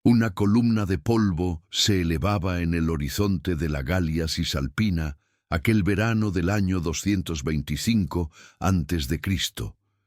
Una columna de polvo se elevaba en el horizonte de la Galia Cisalpina aquel verano del año 225 a.C.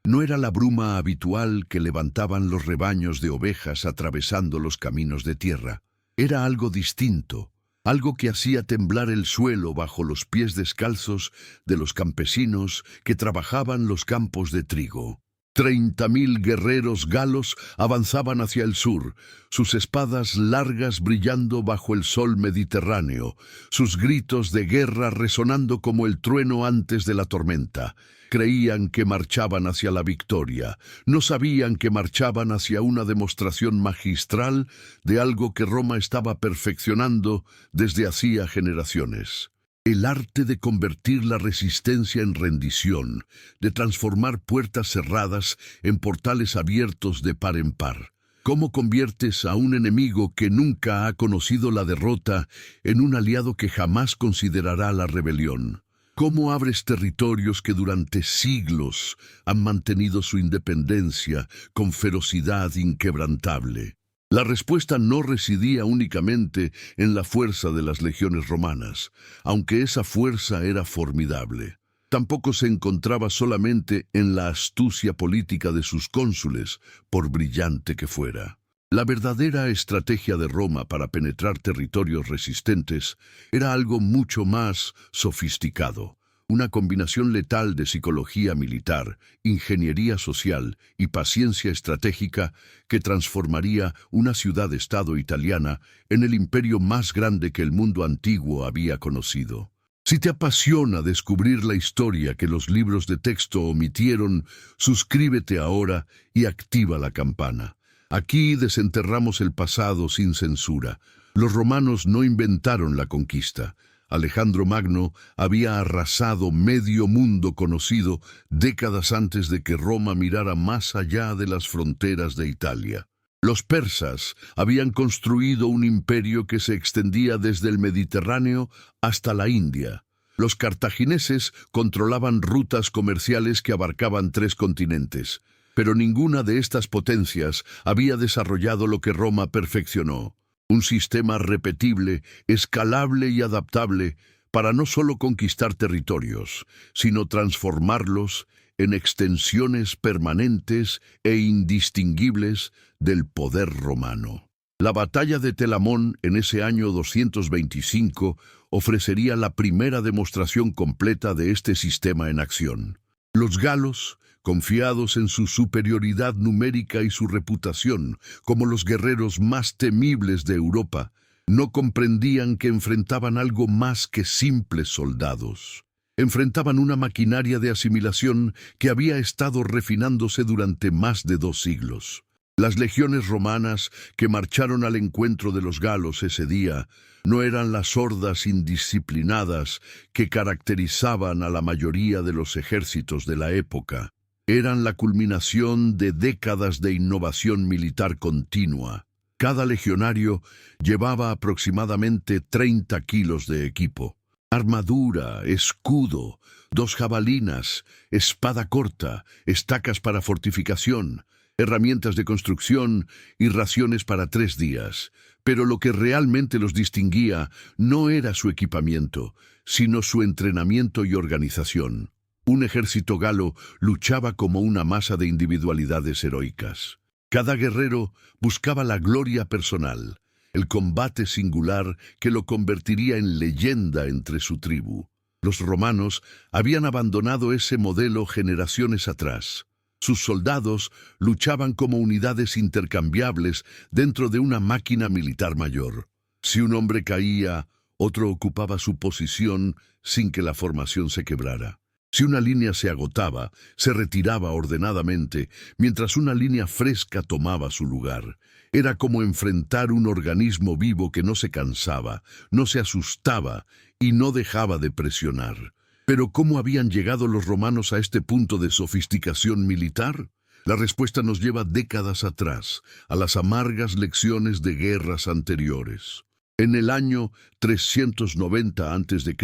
No era la bruma habitual que levantaban los rebaños de ovejas atravesando los caminos de tierra. Era algo distinto, algo que hacía temblar el suelo bajo los pies descalzos de los campesinos que trabajaban los campos de trigo. 30.000 guerreros galos avanzaban hacia el sur, sus espadas largas brillando bajo el sol mediterráneo, sus gritos de guerra resonando como el trueno antes de la tormenta. Creían que marchaban hacia la victoria, no sabían que marchaban hacia una demostración magistral de algo que Roma estaba perfeccionando desde hacía generaciones. El arte de convertir la resistencia en rendición, de transformar puertas cerradas en portales abiertos de par en par. ¿Cómo conviertes a un enemigo que nunca ha conocido la derrota en un aliado que jamás considerará la rebelión? ¿Cómo abres territorios que durante siglos han mantenido su independencia con ferocidad inquebrantable? La respuesta no residía únicamente en la fuerza de las legiones romanas, aunque esa fuerza era formidable. Tampoco se encontraba solamente en la astucia política de sus cónsules, por brillante que fuera. La verdadera estrategia de Roma para penetrar territorios resistentes era algo mucho más sofisticado. Una combinación letal de psicología militar, ingeniería social y paciencia estratégica que transformaría una ciudad-estado italiana en el imperio más grande que el mundo antiguo había conocido. Si te apasiona descubrir la historia que los libros de texto omitieron, suscríbete ahora y activa la campana. Aquí desenterramos el pasado sin censura. Los romanos no inventaron la conquista. Alejandro Magno había arrasado medio mundo conocido décadas antes de que Roma mirara más allá de las fronteras de Italia. Los persas habían construido un imperio que se extendía desde el Mediterráneo hasta la India. Los cartagineses controlaban rutas comerciales que abarcaban 3 continentes, pero ninguna de estas potencias había desarrollado lo que Roma perfeccionó. Un sistema repetible, escalable y adaptable para no solo conquistar territorios, sino transformarlos en extensiones permanentes e indistinguibles del poder romano. La batalla de Telamón en ese año 225 ofrecería la primera demostración completa de este sistema en acción. Los galos, confiados en su superioridad numérica y su reputación como los guerreros más temibles de Europa, no comprendían que enfrentaban algo más que simples soldados. Enfrentaban una maquinaria de asimilación que había estado refinándose durante más de 2 siglos. Las legiones romanas que marcharon al encuentro de los galos ese día no eran las hordas indisciplinadas que caracterizaban a la mayoría de los ejércitos de la época. Eran la culminación de décadas de innovación militar continua. Cada legionario llevaba aproximadamente 30 kilos de equipo. Armadura, escudo, 2 jabalinas, espada corta, estacas para fortificación, herramientas de construcción y raciones para 3 días. Pero lo que realmente los distinguía no era su equipamiento, sino su entrenamiento y organización. Un ejército galo luchaba como una masa de individualidades heroicas. Cada guerrero buscaba la gloria personal, el combate singular que lo convertiría en leyenda entre su tribu. Los romanos habían abandonado ese modelo generaciones atrás. Sus soldados luchaban como unidades intercambiables dentro de una máquina militar mayor. Si un hombre caía, otro ocupaba su posición sin que la formación se quebrara. Si una línea se agotaba, se retiraba ordenadamente, mientras una línea fresca tomaba su lugar. Era como enfrentar un organismo vivo que no se cansaba, no se asustaba y no dejaba de presionar. Pero ¿cómo habían llegado los romanos a este punto de sofisticación militar? La respuesta nos lleva décadas atrás, a las amargas lecciones de guerras anteriores. En el año 390 a.C.,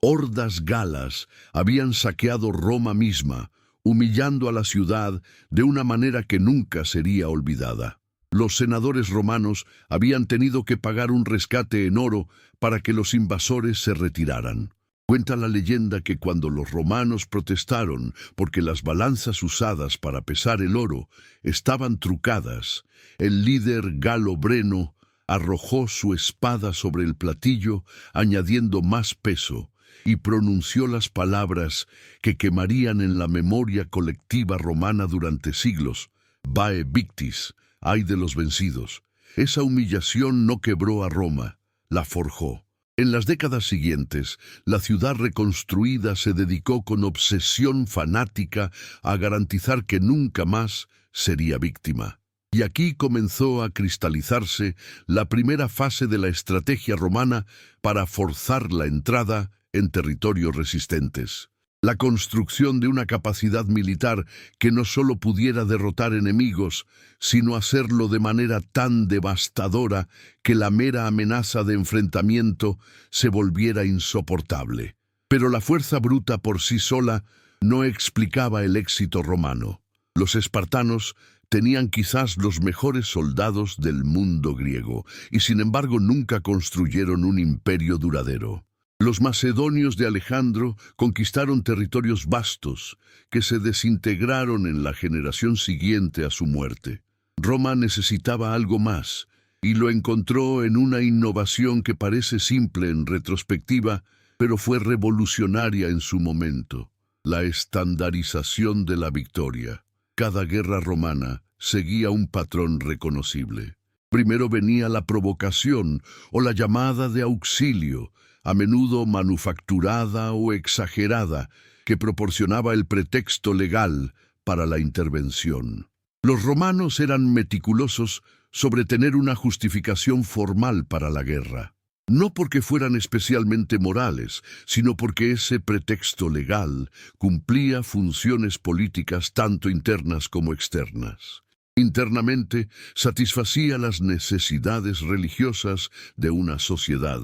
hordas galas habían saqueado Roma misma, humillando a la ciudad de una manera que nunca sería olvidada. Los senadores romanos habían tenido que pagar un rescate en oro para que los invasores se retiraran. Cuenta la leyenda que cuando los romanos protestaron porque las balanzas usadas para pesar el oro estaban trucadas, el líder galo Breno arrojó su espada sobre el platillo, añadiendo más peso, y pronunció las palabras que quemarían en la memoria colectiva romana durante siglos: Vae victis, ay de los vencidos. Esa humillación no quebró a Roma, la forjó. En las décadas siguientes, la ciudad reconstruida se dedicó con obsesión fanática a garantizar que nunca más sería víctima. Y aquí comenzó a cristalizarse la primera fase de la estrategia romana para forzar la entrada en territorios resistentes. La construcción de una capacidad militar que no solo pudiera derrotar enemigos, sino hacerlo de manera tan devastadora que la mera amenaza de enfrentamiento se volviera insoportable. Pero la fuerza bruta por sí sola no explicaba el éxito romano. Los espartanos tenían quizás los mejores soldados del mundo griego, y sin embargo nunca construyeron un imperio duradero. Los macedonios de Alejandro conquistaron territorios vastos que se desintegraron en la generación siguiente a su muerte. Roma necesitaba algo más, y lo encontró en una innovación que parece simple en retrospectiva, pero fue revolucionaria en su momento: la estandarización de la victoria. Cada guerra romana seguía un patrón reconocible. Primero venía la provocación o la llamada de auxilio, a menudo manufacturada o exagerada, que proporcionaba el pretexto legal para la intervención. Los romanos eran meticulosos sobre tener una justificación formal para la guerra. No porque fueran especialmente morales, sino porque ese pretexto legal cumplía funciones políticas tanto internas como externas. Internamente, satisfacía las necesidades religiosas de una sociedad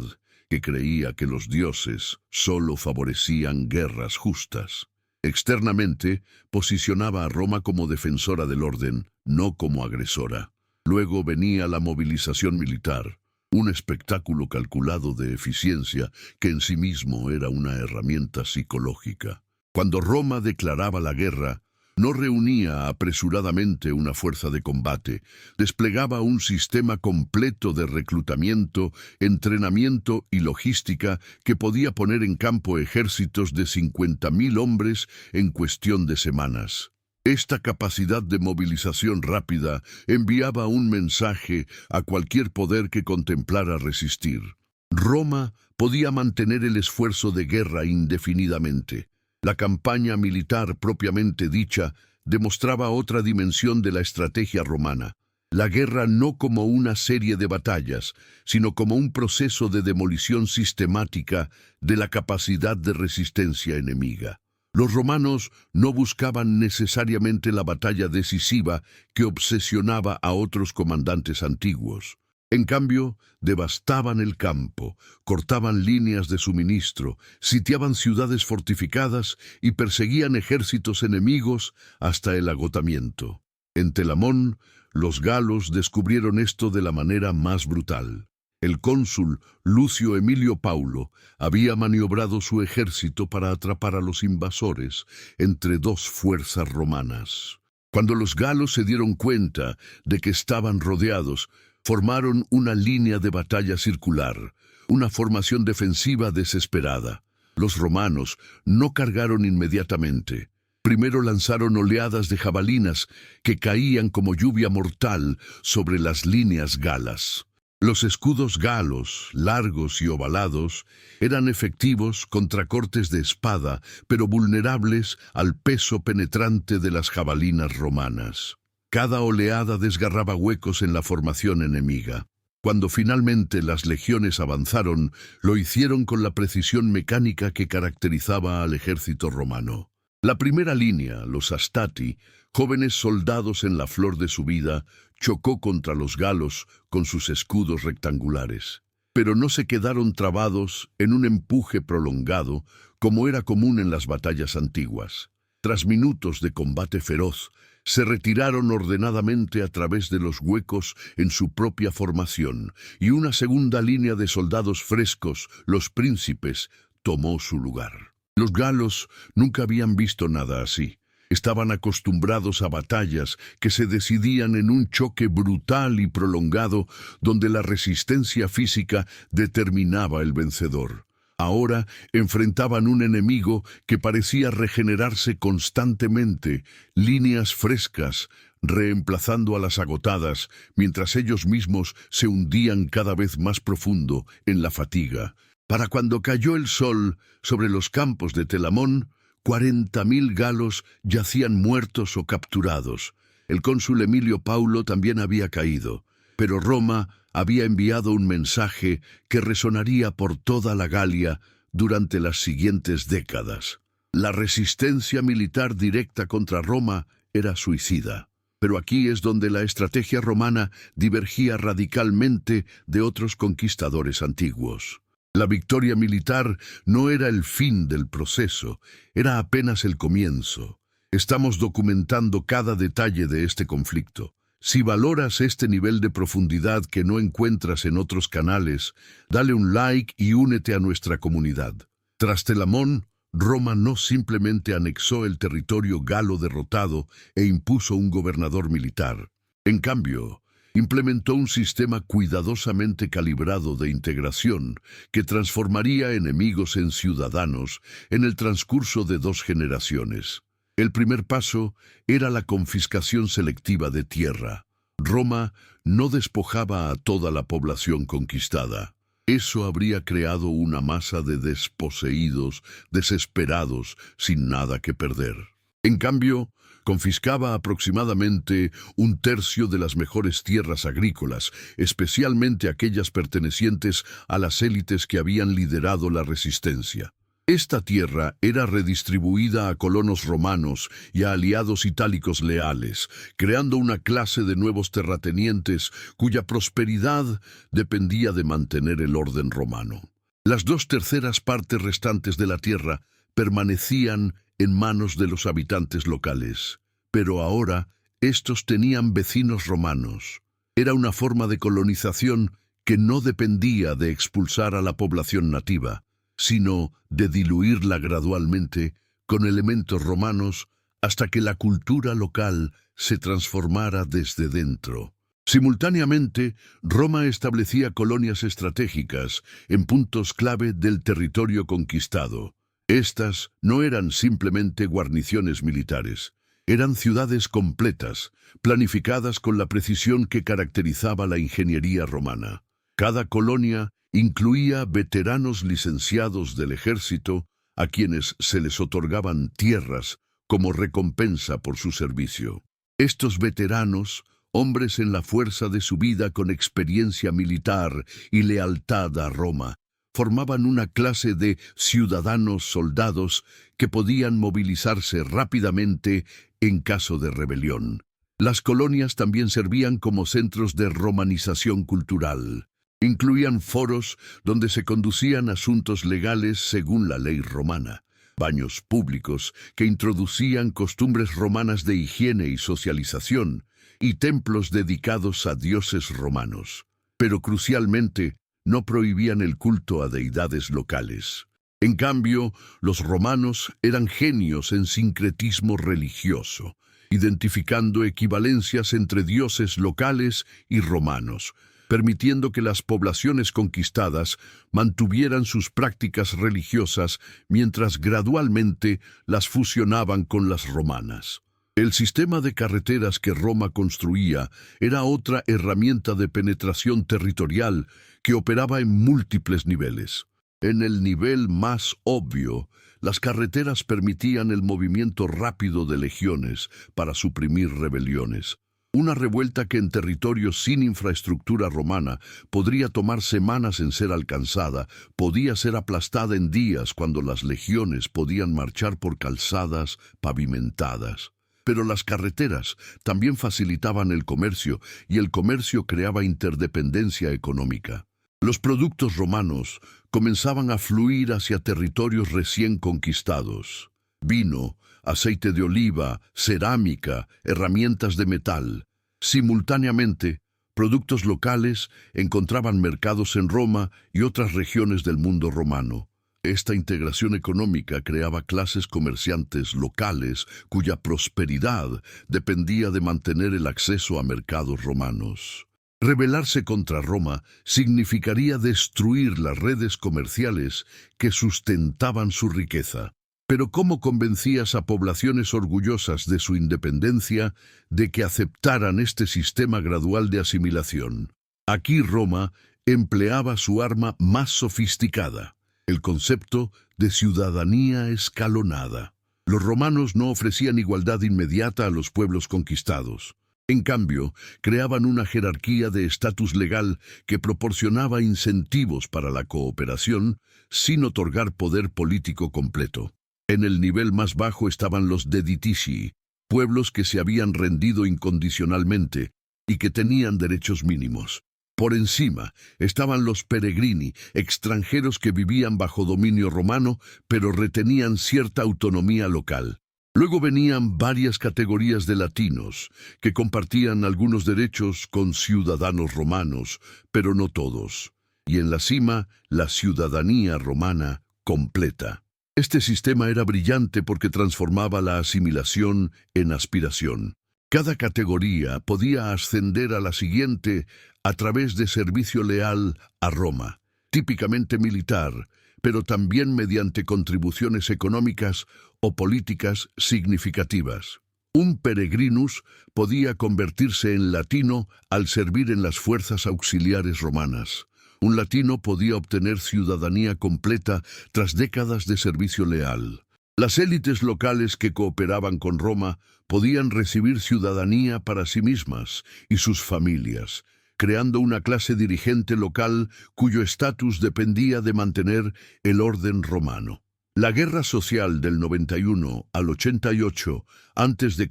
que creía que los dioses solo favorecían guerras justas. Externamente, posicionaba a Roma como defensora del orden, no como agresora. Luego venía la movilización militar, un espectáculo calculado de eficiencia que en sí mismo era una herramienta psicológica. Cuando Roma declaraba la guerra, no reunía apresuradamente una fuerza de combate, desplegaba un sistema completo de reclutamiento, entrenamiento y logística que podía poner en campo ejércitos de 50.000 hombres en cuestión de semanas. Esta capacidad de movilización rápida enviaba un mensaje a cualquier poder que contemplara resistir. Roma podía mantener el esfuerzo de guerra indefinidamente. La campaña militar propiamente dicha demostraba otra dimensión de la estrategia romana: la guerra no como una serie de batallas, sino como un proceso de demolición sistemática de la capacidad de resistencia enemiga. Los romanos no buscaban necesariamente la batalla decisiva que obsesionaba a otros comandantes antiguos. En cambio, devastaban el campo, cortaban líneas de suministro, sitiaban ciudades fortificadas y perseguían ejércitos enemigos hasta el agotamiento. En Telamón, los galos descubrieron esto de la manera más brutal. El cónsul Lucio Emilio Paulo había maniobrado su ejército para atrapar a los invasores entre dos fuerzas romanas. Cuando los galos se dieron cuenta de que estaban rodeados, formaron una línea de batalla circular, una formación defensiva desesperada. Los romanos no cargaron inmediatamente. Primero lanzaron oleadas de jabalinas que caían como lluvia mortal sobre las líneas galas. Los escudos galos, largos y ovalados, eran efectivos contra cortes de espada, pero vulnerables al peso penetrante de las jabalinas romanas. Cada oleada desgarraba huecos en la formación enemiga. Cuando finalmente las legiones avanzaron, lo hicieron con la precisión mecánica que caracterizaba al ejército romano. La primera línea, los Astati, jóvenes soldados en la flor de su vida, chocó contra los galos con sus escudos rectangulares. Pero no se quedaron trabados en un empuje prolongado, como era común en las batallas antiguas. Tras minutos de combate feroz, Se retiraron ordenadamente a través de los huecos en su propia formación, y una segunda línea de soldados frescos, los príncipes, tomó su lugar. Los galos nunca habían visto nada así. Estaban acostumbrados a batallas que se decidían en un choque brutal y prolongado donde la resistencia física determinaba el vencedor. Ahora enfrentaban un enemigo que parecía regenerarse constantemente, líneas frescas, reemplazando a las agotadas, mientras ellos mismos se hundían cada vez más profundo en la fatiga. Para cuando cayó el sol sobre los campos de Telamón, 40.000 galos yacían muertos o capturados. El cónsul Emilio Paulo también había caído, pero Roma había enviado un mensaje que resonaría por toda la Galia durante las siguientes décadas. La resistencia militar directa contra Roma era suicida. Pero aquí es donde la estrategia romana divergía radicalmente de otros conquistadores antiguos. La victoria militar no era el fin del proceso, era apenas el comienzo. Estamos documentando cada detalle de este conflicto. Si valoras este nivel de profundidad que no encuentras en otros canales, dale un like y únete a nuestra comunidad. Tras Telamón, Roma no simplemente anexó el territorio galo derrotado e impuso un gobernador militar. En cambio, implementó un sistema cuidadosamente calibrado de integración que transformaría enemigos en ciudadanos en el transcurso de 2 generaciones. El primer paso era la confiscación selectiva de tierra. Roma no despojaba a toda la población conquistada. Eso habría creado una masa de desposeídos, desesperados, sin nada que perder. En cambio, confiscaba aproximadamente 1/3 de las mejores tierras agrícolas, especialmente aquellas pertenecientes a las élites que habían liderado la resistencia. Esta tierra era redistribuida a colonos romanos y a aliados itálicos leales, creando una clase de nuevos terratenientes cuya prosperidad dependía de mantener el orden romano. Las 2/3 partes restantes de la tierra permanecían en manos de los habitantes locales, pero ahora estos tenían vecinos romanos. Era una forma de colonización que no dependía de expulsar a la población nativa, sino de diluirla gradualmente con elementos romanos hasta que la cultura local se transformara desde dentro. Simultáneamente, Roma establecía colonias estratégicas en puntos clave del territorio conquistado. Estas no eran simplemente guarniciones militares, eran ciudades completas, planificadas con la precisión que caracterizaba la ingeniería romana. Cada colonia incluía veteranos licenciados del ejército a quienes se les otorgaban tierras como recompensa por su servicio. Estos veteranos, hombres en la fuerza de su vida con experiencia militar y lealtad a Roma, formaban una clase de ciudadanos soldados que podían movilizarse rápidamente en caso de rebelión. Las colonias también servían como centros de romanización cultural. Incluían foros donde se conducían asuntos legales según la ley romana, baños públicos que introducían costumbres romanas de higiene y socialización, y templos dedicados a dioses romanos. Pero crucialmente, no prohibían el culto a deidades locales. En cambio, los romanos eran genios en sincretismo religioso, identificando equivalencias entre dioses locales y romanos, permitiendo que las poblaciones conquistadas mantuvieran sus prácticas religiosas mientras gradualmente las fusionaban con las romanas. El sistema de carreteras que Roma construía era otra herramienta de penetración territorial que operaba en múltiples niveles. En el nivel más obvio, las carreteras permitían el movimiento rápido de legiones para suprimir rebeliones. Una revuelta que en territorios sin infraestructura romana podría tomar semanas en ser alcanzada, podía ser aplastada en días cuando las legiones podían marchar por calzadas pavimentadas. Pero las carreteras también facilitaban el comercio, y el comercio creaba interdependencia económica. Los productos romanos comenzaban a fluir hacia territorios recién conquistados. vino, aceite de oliva, cerámica, herramientas de metal. Simultáneamente, productos locales encontraban mercados en Roma y otras regiones del mundo romano. Esta integración económica creaba clases comerciantes locales cuya prosperidad dependía de mantener el acceso a mercados romanos. Rebelarse contra Roma significaría destruir las redes comerciales que sustentaban su riqueza. Pero ¿cómo convencías a poblaciones orgullosas de su independencia de que aceptaran este sistema gradual de asimilación? Aquí Roma empleaba su arma más sofisticada, el concepto de ciudadanía escalonada. Los romanos no ofrecían igualdad inmediata a los pueblos conquistados. En cambio, creaban una jerarquía de estatus legal que proporcionaba incentivos para la cooperación sin otorgar poder político completo. En el nivel más bajo estaban los deditici, pueblos que se habían rendido incondicionalmente y que tenían derechos mínimos. Por encima estaban los peregrini, extranjeros que vivían bajo dominio romano, pero retenían cierta autonomía local. Luego venían varias categorías de latinos, que compartían algunos derechos con ciudadanos romanos, pero no todos. Y en la cima, la ciudadanía romana completa. Este sistema era brillante porque transformaba la asimilación en aspiración. Cada categoría podía ascender a la siguiente a través de servicio leal a Roma, típicamente militar, pero también mediante contribuciones económicas o políticas significativas. Un peregrinus podía convertirse en latino al servir en las fuerzas auxiliares romanas. Un latino podía obtener ciudadanía completa tras décadas de servicio leal. Las élites locales que cooperaban con Roma podían recibir ciudadanía para sí mismas y sus familias, creando una clase dirigente local cuyo estatus dependía de mantener el orden romano. La guerra social del 91 al 88 a.C.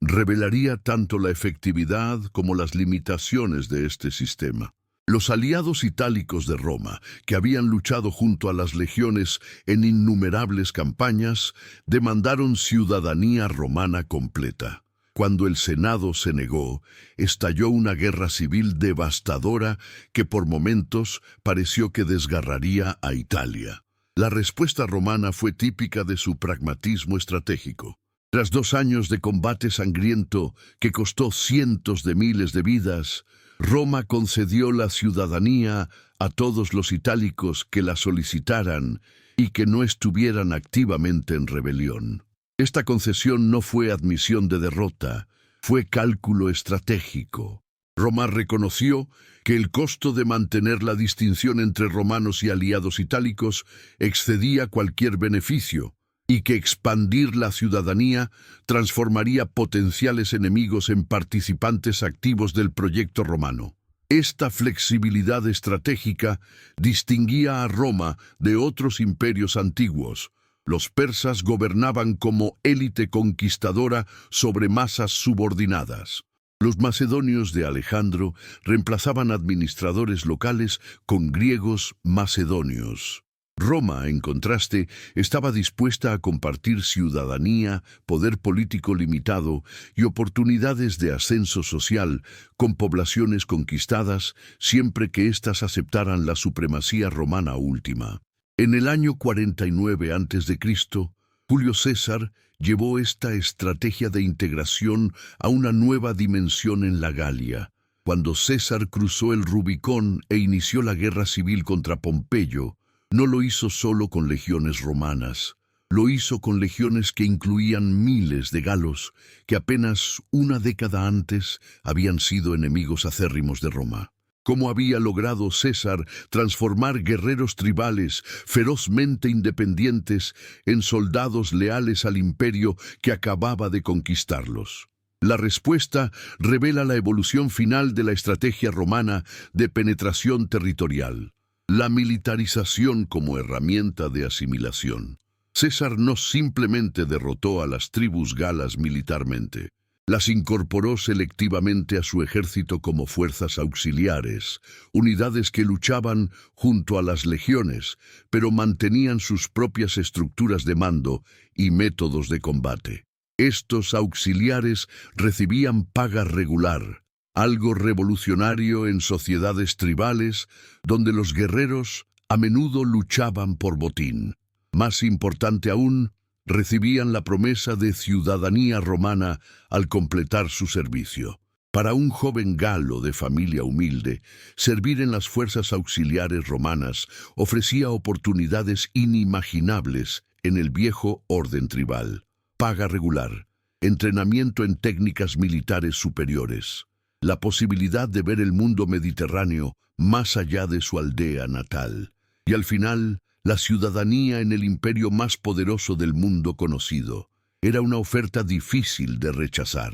revelaría tanto la efectividad como las limitaciones de este sistema. Los aliados itálicos de Roma, que habían luchado junto a las legiones en innumerables campañas, demandaron ciudadanía romana completa. Cuando el Senado se negó, estalló una guerra civil devastadora que por momentos pareció que desgarraría a Italia. La respuesta romana fue típica de su pragmatismo estratégico. Tras 2 años de combate sangriento que costó cientos de miles de vidas, Roma concedió la ciudadanía a todos los itálicos que la solicitaran y que no estuvieran activamente en rebelión. Esta concesión no fue admisión de derrota, fue cálculo estratégico. Roma reconoció que el costo de mantener la distinción entre romanos y aliados itálicos excedía cualquier beneficio, y que expandir la ciudadanía transformaría potenciales enemigos en participantes activos del proyecto romano. Esta flexibilidad estratégica distinguía a Roma de otros imperios antiguos. Los persas gobernaban como élite conquistadora sobre masas subordinadas. Los macedonios de Alejandro reemplazaban administradores locales con griegos macedonios. Roma, en contraste, estaba dispuesta a compartir ciudadanía, poder político limitado y oportunidades de ascenso social con poblaciones conquistadas siempre que éstas aceptaran la supremacía romana última. En el año 49 a.C., Julio César llevó esta estrategia de integración a una nueva dimensión en la Galia. Cuando César cruzó el Rubicón e inició la guerra civil contra Pompeyo, no lo hizo solo con legiones romanas, lo hizo con legiones que incluían miles de galos que apenas una década antes habían sido enemigos acérrimos de Roma. ¿Cómo había logrado César transformar guerreros tribales ferozmente independientes en soldados leales al imperio que acababa de conquistarlos? La respuesta revela la evolución final de la estrategia romana de penetración territorial. La militarización como herramienta de asimilación. César no simplemente derrotó a las tribus galas militarmente. Las incorporó selectivamente a su ejército como fuerzas auxiliares, unidades que luchaban junto a las legiones, pero mantenían sus propias estructuras de mando y métodos de combate. Estos auxiliares recibían paga regular, algo revolucionario en sociedades tribales donde los guerreros a menudo luchaban por botín. Más importante aún, recibían la promesa de ciudadanía romana al completar su servicio. Para un joven galo de familia humilde, servir en las fuerzas auxiliares romanas ofrecía oportunidades inimaginables en el viejo orden tribal. Paga regular, entrenamiento en técnicas militares superiores, la posibilidad de ver el mundo mediterráneo más allá de su aldea natal, y al final, la ciudadanía en el imperio más poderoso del mundo conocido. Era una oferta difícil de rechazar.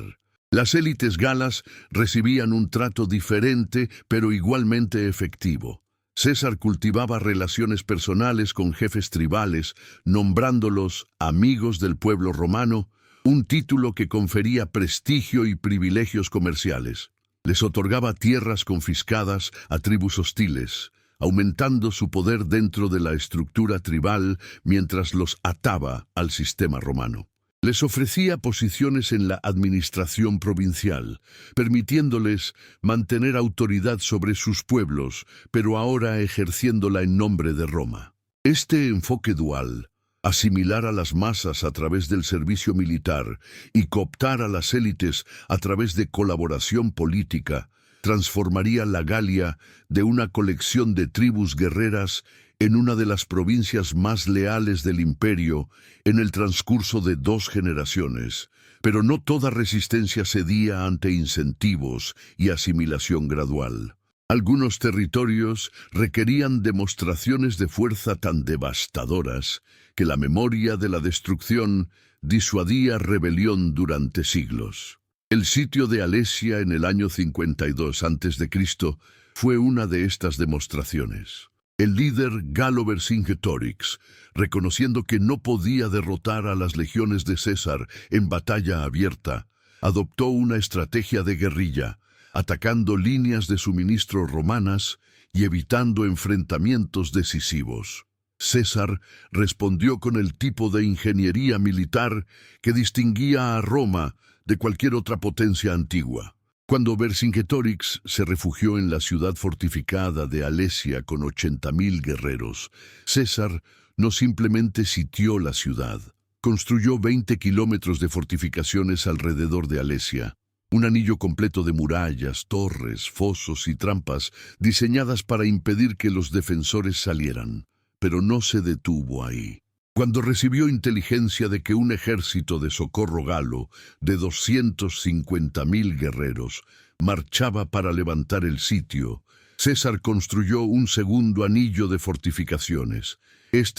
Las élites galas recibían un trato diferente, pero igualmente efectivo. César cultivaba relaciones personales con jefes tribales, nombrándolos amigos del pueblo romano, un título que confería prestigio y privilegios comerciales. Les otorgaba tierras confiscadas a tribus hostiles, aumentando su poder dentro de la estructura tribal mientras los ataba al sistema romano. Les ofrecía posiciones en la administración provincial, permitiéndoles mantener autoridad sobre sus pueblos, pero ahora ejerciéndola en nombre de Roma. Este enfoque dual, asimilar a las masas a través del servicio militar y cooptar a las élites a través de colaboración política, transformaría la Galia de una colección de tribus guerreras en una de las provincias más leales del imperio en el transcurso de 2 generaciones. Pero no toda resistencia cedía ante incentivos y asimilación gradual. Algunos territorios requerían demostraciones de fuerza tan devastadoras que la memoria de la destrucción disuadía rebelión durante siglos. El sitio de Alesia en el año 52 a.C. fue una de estas demostraciones. El líder galo Vercingetorix, reconociendo que no podía derrotar a las legiones de César en batalla abierta, adoptó una estrategia de guerrilla, atacando líneas de suministro romanas y evitando enfrentamientos decisivos. César respondió con el tipo de ingeniería militar que distinguía a Roma de cualquier otra potencia antigua. Cuando Vercingetorix se refugió en la ciudad fortificada de Alesia con 80.000 guerreros, César no simplemente sitió la ciudad, construyó 20 kilómetros de fortificaciones alrededor de Alesia, un anillo completo de murallas, torres, fosos y trampas diseñadas para impedir que los defensores salieran. Pero no se detuvo ahí. Cuando recibió inteligencia de que un ejército de socorro galo de 250.000 guerreros marchaba para levantar el sitio, César construyó un segundo anillo de fortificaciones,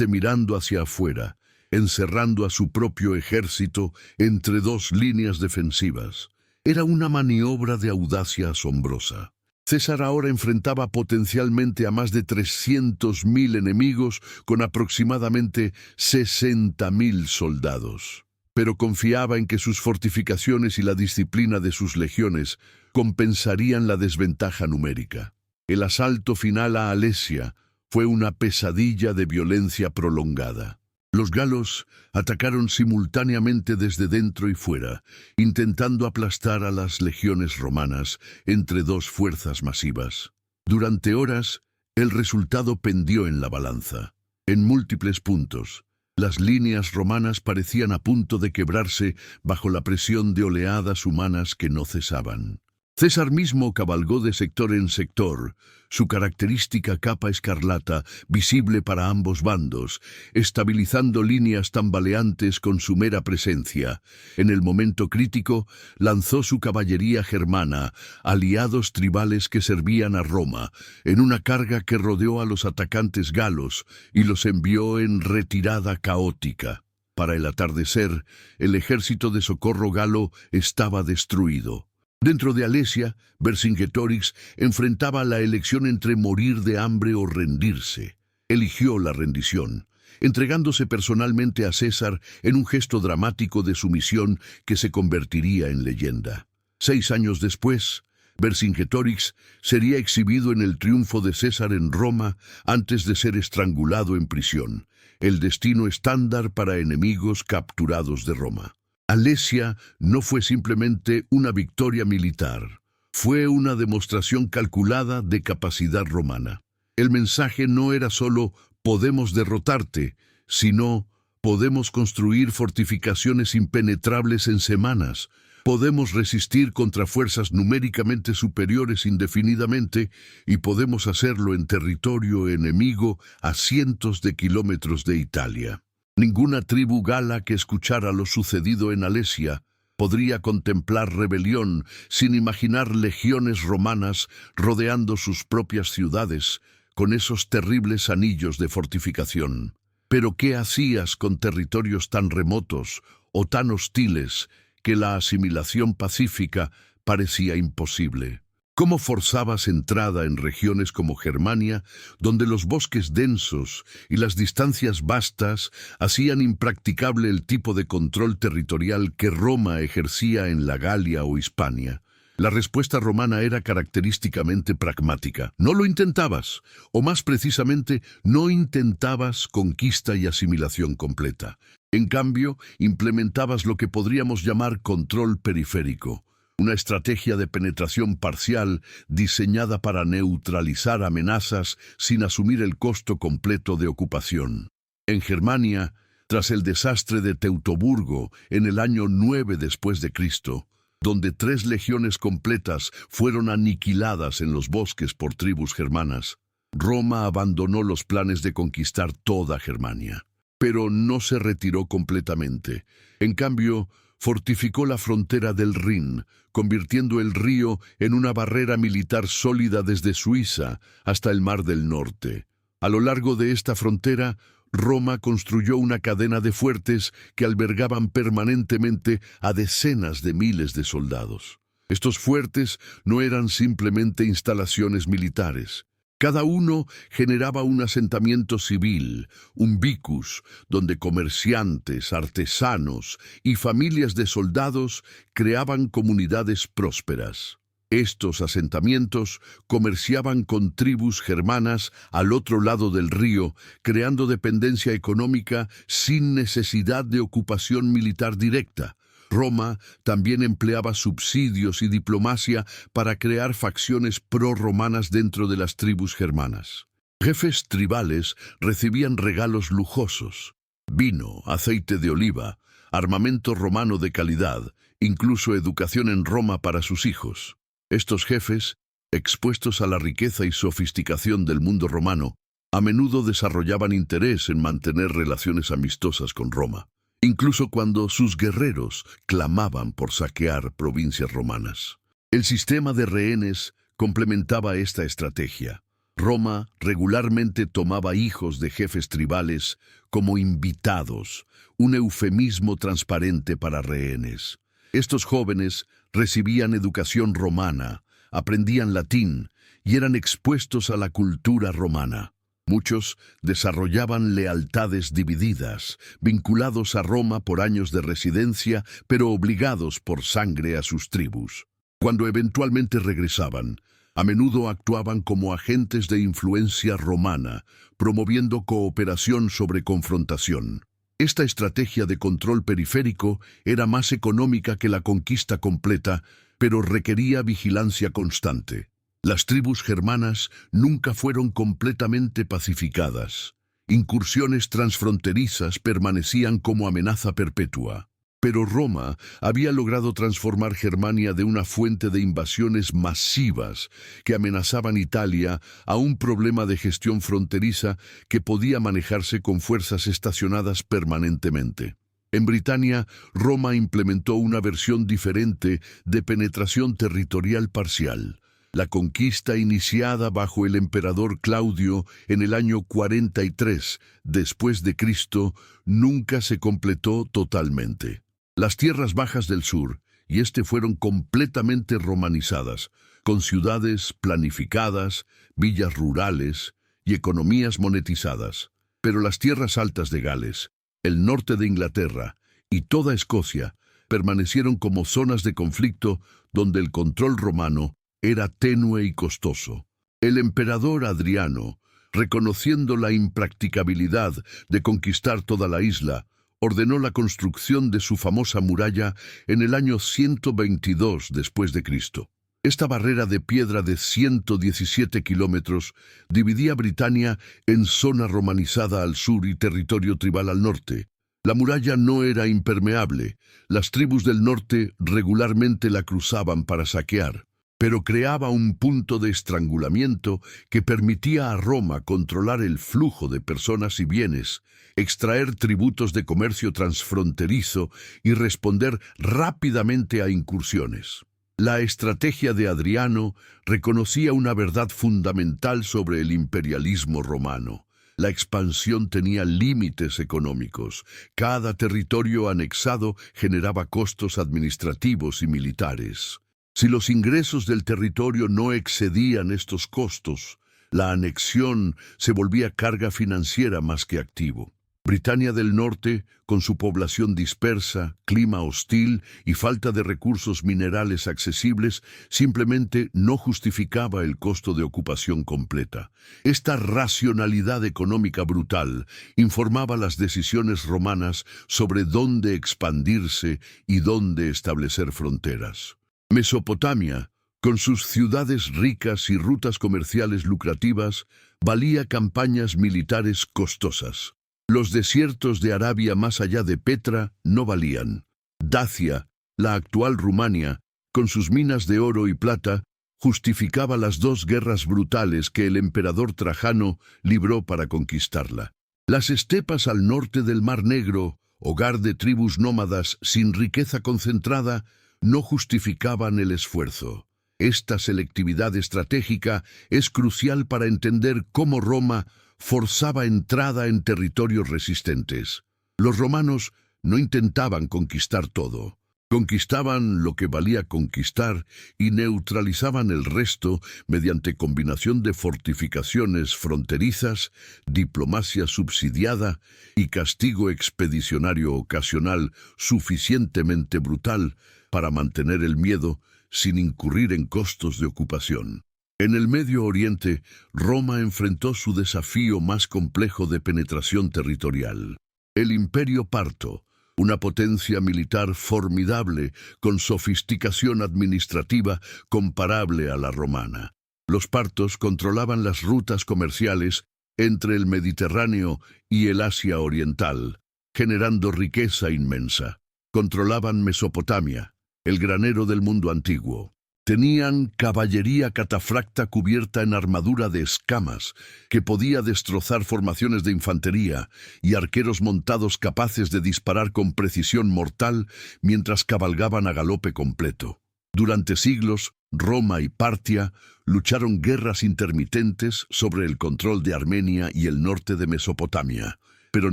mirando hacia afuera, encerrando a su propio ejército entre 2 líneas defensivas. Era una maniobra de audacia asombrosa. César ahora enfrentaba potencialmente a más de 300.000 enemigos con aproximadamente 60.000 soldados. Pero confiaba en que sus fortificaciones y la disciplina de sus legiones compensarían la desventaja numérica. El asalto final a Alesia fue una pesadilla de violencia prolongada. Los galos atacaron simultáneamente desde dentro y fuera, intentando aplastar a las legiones romanas entre 2 fuerzas masivas. Durante horas, el resultado pendió en la balanza. En múltiples puntos, las líneas romanas parecían a punto de quebrarse bajo la presión de oleadas humanas que no cesaban. César mismo cabalgó de sector en sector, su característica capa escarlata visible para ambos bandos, estabilizando líneas tambaleantes con su mera presencia. En el momento crítico, lanzó su caballería germana, aliados tribales que servían a Roma, en una carga que rodeó a los atacantes galos y los envió en retirada caótica. Para el atardecer, el ejército de socorro galo estaba destruido. Dentro de Alesia, Vercingetorix enfrentaba la elección entre morir de hambre o rendirse. Eligió la rendición, entregándose personalmente a César en un gesto dramático de sumisión que se convertiría en leyenda. 6 años después, Vercingetorix sería exhibido en el triunfo de César en Roma antes de ser estrangulado en prisión, el destino estándar para enemigos capturados de Roma. Alesia no fue simplemente una victoria militar, fue una demostración calculada de capacidad romana. El mensaje no era solo «podemos derrotarte», sino «podemos construir fortificaciones impenetrables en semanas», podemos resistir contra fuerzas numéricamente superiores indefinidamente y podemos hacerlo en territorio enemigo a cientos de kilómetros de Italia. Ninguna tribu gala que escuchara lo sucedido en Alesia podría contemplar rebelión sin imaginar legiones romanas rodeando sus propias ciudades con esos terribles anillos de fortificación. Pero ¿qué hacías con territorios tan remotos o tan hostiles que la asimilación pacífica parecía imposible? ¿Cómo forzabas entrada en regiones como Germania, donde los bosques densos y las distancias vastas hacían impracticable el tipo de control territorial que Roma ejercía en la Galia o Hispania? La respuesta romana era característicamente pragmática. No lo intentabas, o más precisamente, no intentabas conquista y asimilación completa. En cambio, implementabas lo que podríamos llamar control periférico, una estrategia de penetración parcial diseñada para neutralizar amenazas sin asumir el costo completo de ocupación. En Germania, tras el desastre de Teutoburgo en el año 9 después de Cristo, donde 3 legiones completas fueron aniquiladas en los bosques por tribus germanas, Roma abandonó los planes de conquistar toda Germania. Pero no se retiró completamente. En cambio, fortificó la frontera del Rin, convirtiendo el río en una barrera militar sólida desde Suiza hasta el Mar del Norte. A lo largo de esta frontera, Roma construyó una cadena de fuertes que albergaban permanentemente a decenas de miles de soldados. Estos fuertes no eran simplemente instalaciones militares. Cada uno generaba un asentamiento civil, un vicus, donde comerciantes, artesanos y familias de soldados creaban comunidades prósperas. Estos asentamientos comerciaban con tribus germanas al otro lado del río, creando dependencia económica sin necesidad de ocupación militar directa. Roma también empleaba subsidios y diplomacia para crear facciones prorromanas dentro de las tribus germanas. Jefes tribales recibían regalos lujosos, vino, aceite de oliva, armamento romano de calidad, incluso educación en Roma para sus hijos. Estos jefes, expuestos a la riqueza y sofisticación del mundo romano, a menudo desarrollaban interés en mantener relaciones amistosas con Roma, incluso cuando sus guerreros clamaban por saquear provincias romanas. El sistema de rehenes complementaba esta estrategia. Roma regularmente tomaba hijos de jefes tribales como invitados, un eufemismo transparente para rehenes. Estos jóvenes recibían educación romana, aprendían latín y eran expuestos a la cultura romana. Muchos desarrollaban lealtades divididas, vinculados a Roma por años de residencia, pero obligados por sangre a sus tribus. Cuando eventualmente regresaban, a menudo actuaban como agentes de influencia romana, promoviendo cooperación sobre confrontación. Esta estrategia de control periférico era más económica que la conquista completa, pero requería vigilancia constante. Las tribus germanas nunca fueron completamente pacificadas. Incursiones transfronterizas permanecían como amenaza perpetua. Pero Roma había logrado transformar Germania de una fuente de invasiones masivas que amenazaban Italia a un problema de gestión fronteriza que podía manejarse con fuerzas estacionadas permanentemente. En Britania, Roma implementó una versión diferente de penetración territorial parcial. La conquista iniciada bajo el emperador Claudio en el año 43 después de Cristo nunca se completó totalmente. Las tierras bajas del sur y este fueron completamente romanizadas, con ciudades planificadas, villas rurales y economías monetizadas. Pero las tierras altas de Gales, el norte de Inglaterra y toda Escocia permanecieron como zonas de conflicto donde el control romano era tenue y costoso. El emperador Adriano, reconociendo la impracticabilidad de conquistar toda la isla, ordenó la construcción de su famosa muralla en el año 122 después de Cristo. Esta barrera de piedra de 117 kilómetros dividía Britania en zona romanizada al sur y territorio tribal al norte. La muralla no era impermeable. Las tribus del norte regularmente la cruzaban para saquear, pero creaba un punto de estrangulamiento que permitía a Roma controlar el flujo de personas y bienes, extraer tributos de comercio transfronterizo y responder rápidamente a incursiones. La estrategia de Adriano reconocía una verdad fundamental sobre el imperialismo romano. La expansión tenía límites económicos. Cada territorio anexado generaba costos administrativos y militares. Si los ingresos del territorio no excedían estos costos, la anexión se volvía carga financiera más que activo. Britania del Norte, con su población dispersa, clima hostil y falta de recursos minerales accesibles, simplemente no justificaba el costo de ocupación completa. Esta racionalidad económica brutal informaba las decisiones romanas sobre dónde expandirse y dónde establecer fronteras. Mesopotamia, con sus ciudades ricas y rutas comerciales lucrativas, valía campañas militares costosas. Los desiertos de Arabia más allá de Petra no valían. Dacia, la actual Rumania, con sus minas de oro y plata, justificaba las dos guerras brutales que el emperador Trajano libró para conquistarla. Las estepas al norte del Mar Negro, hogar de tribus nómadas sin riqueza concentrada, no justificaban el esfuerzo. Esta selectividad estratégica es crucial para entender cómo Roma forzaba entrada en territorios resistentes. Los romanos no intentaban conquistar todo. Conquistaban lo que valía conquistar y neutralizaban el resto mediante combinación de fortificaciones fronterizas, diplomacia subsidiada y castigo expedicionario ocasional suficientemente brutal para mantener el miedo sin incurrir en costos de ocupación. En el Medio Oriente, Roma enfrentó su desafío más complejo de penetración territorial. El Imperio Parto, una potencia militar formidable con sofisticación administrativa comparable a la romana. Los partos controlaban las rutas comerciales entre el Mediterráneo y el Asia Oriental, generando riqueza inmensa. Controlaban Mesopotamia, el granero del mundo antiguo. Tenían caballería catafracta cubierta en armadura de escamas, que podía destrozar formaciones de infantería, y arqueros montados capaces de disparar con precisión mortal mientras cabalgaban a galope completo. Durante siglos, Roma y Partia lucharon guerras intermitentes sobre el control de Armenia y el norte de Mesopotamia, pero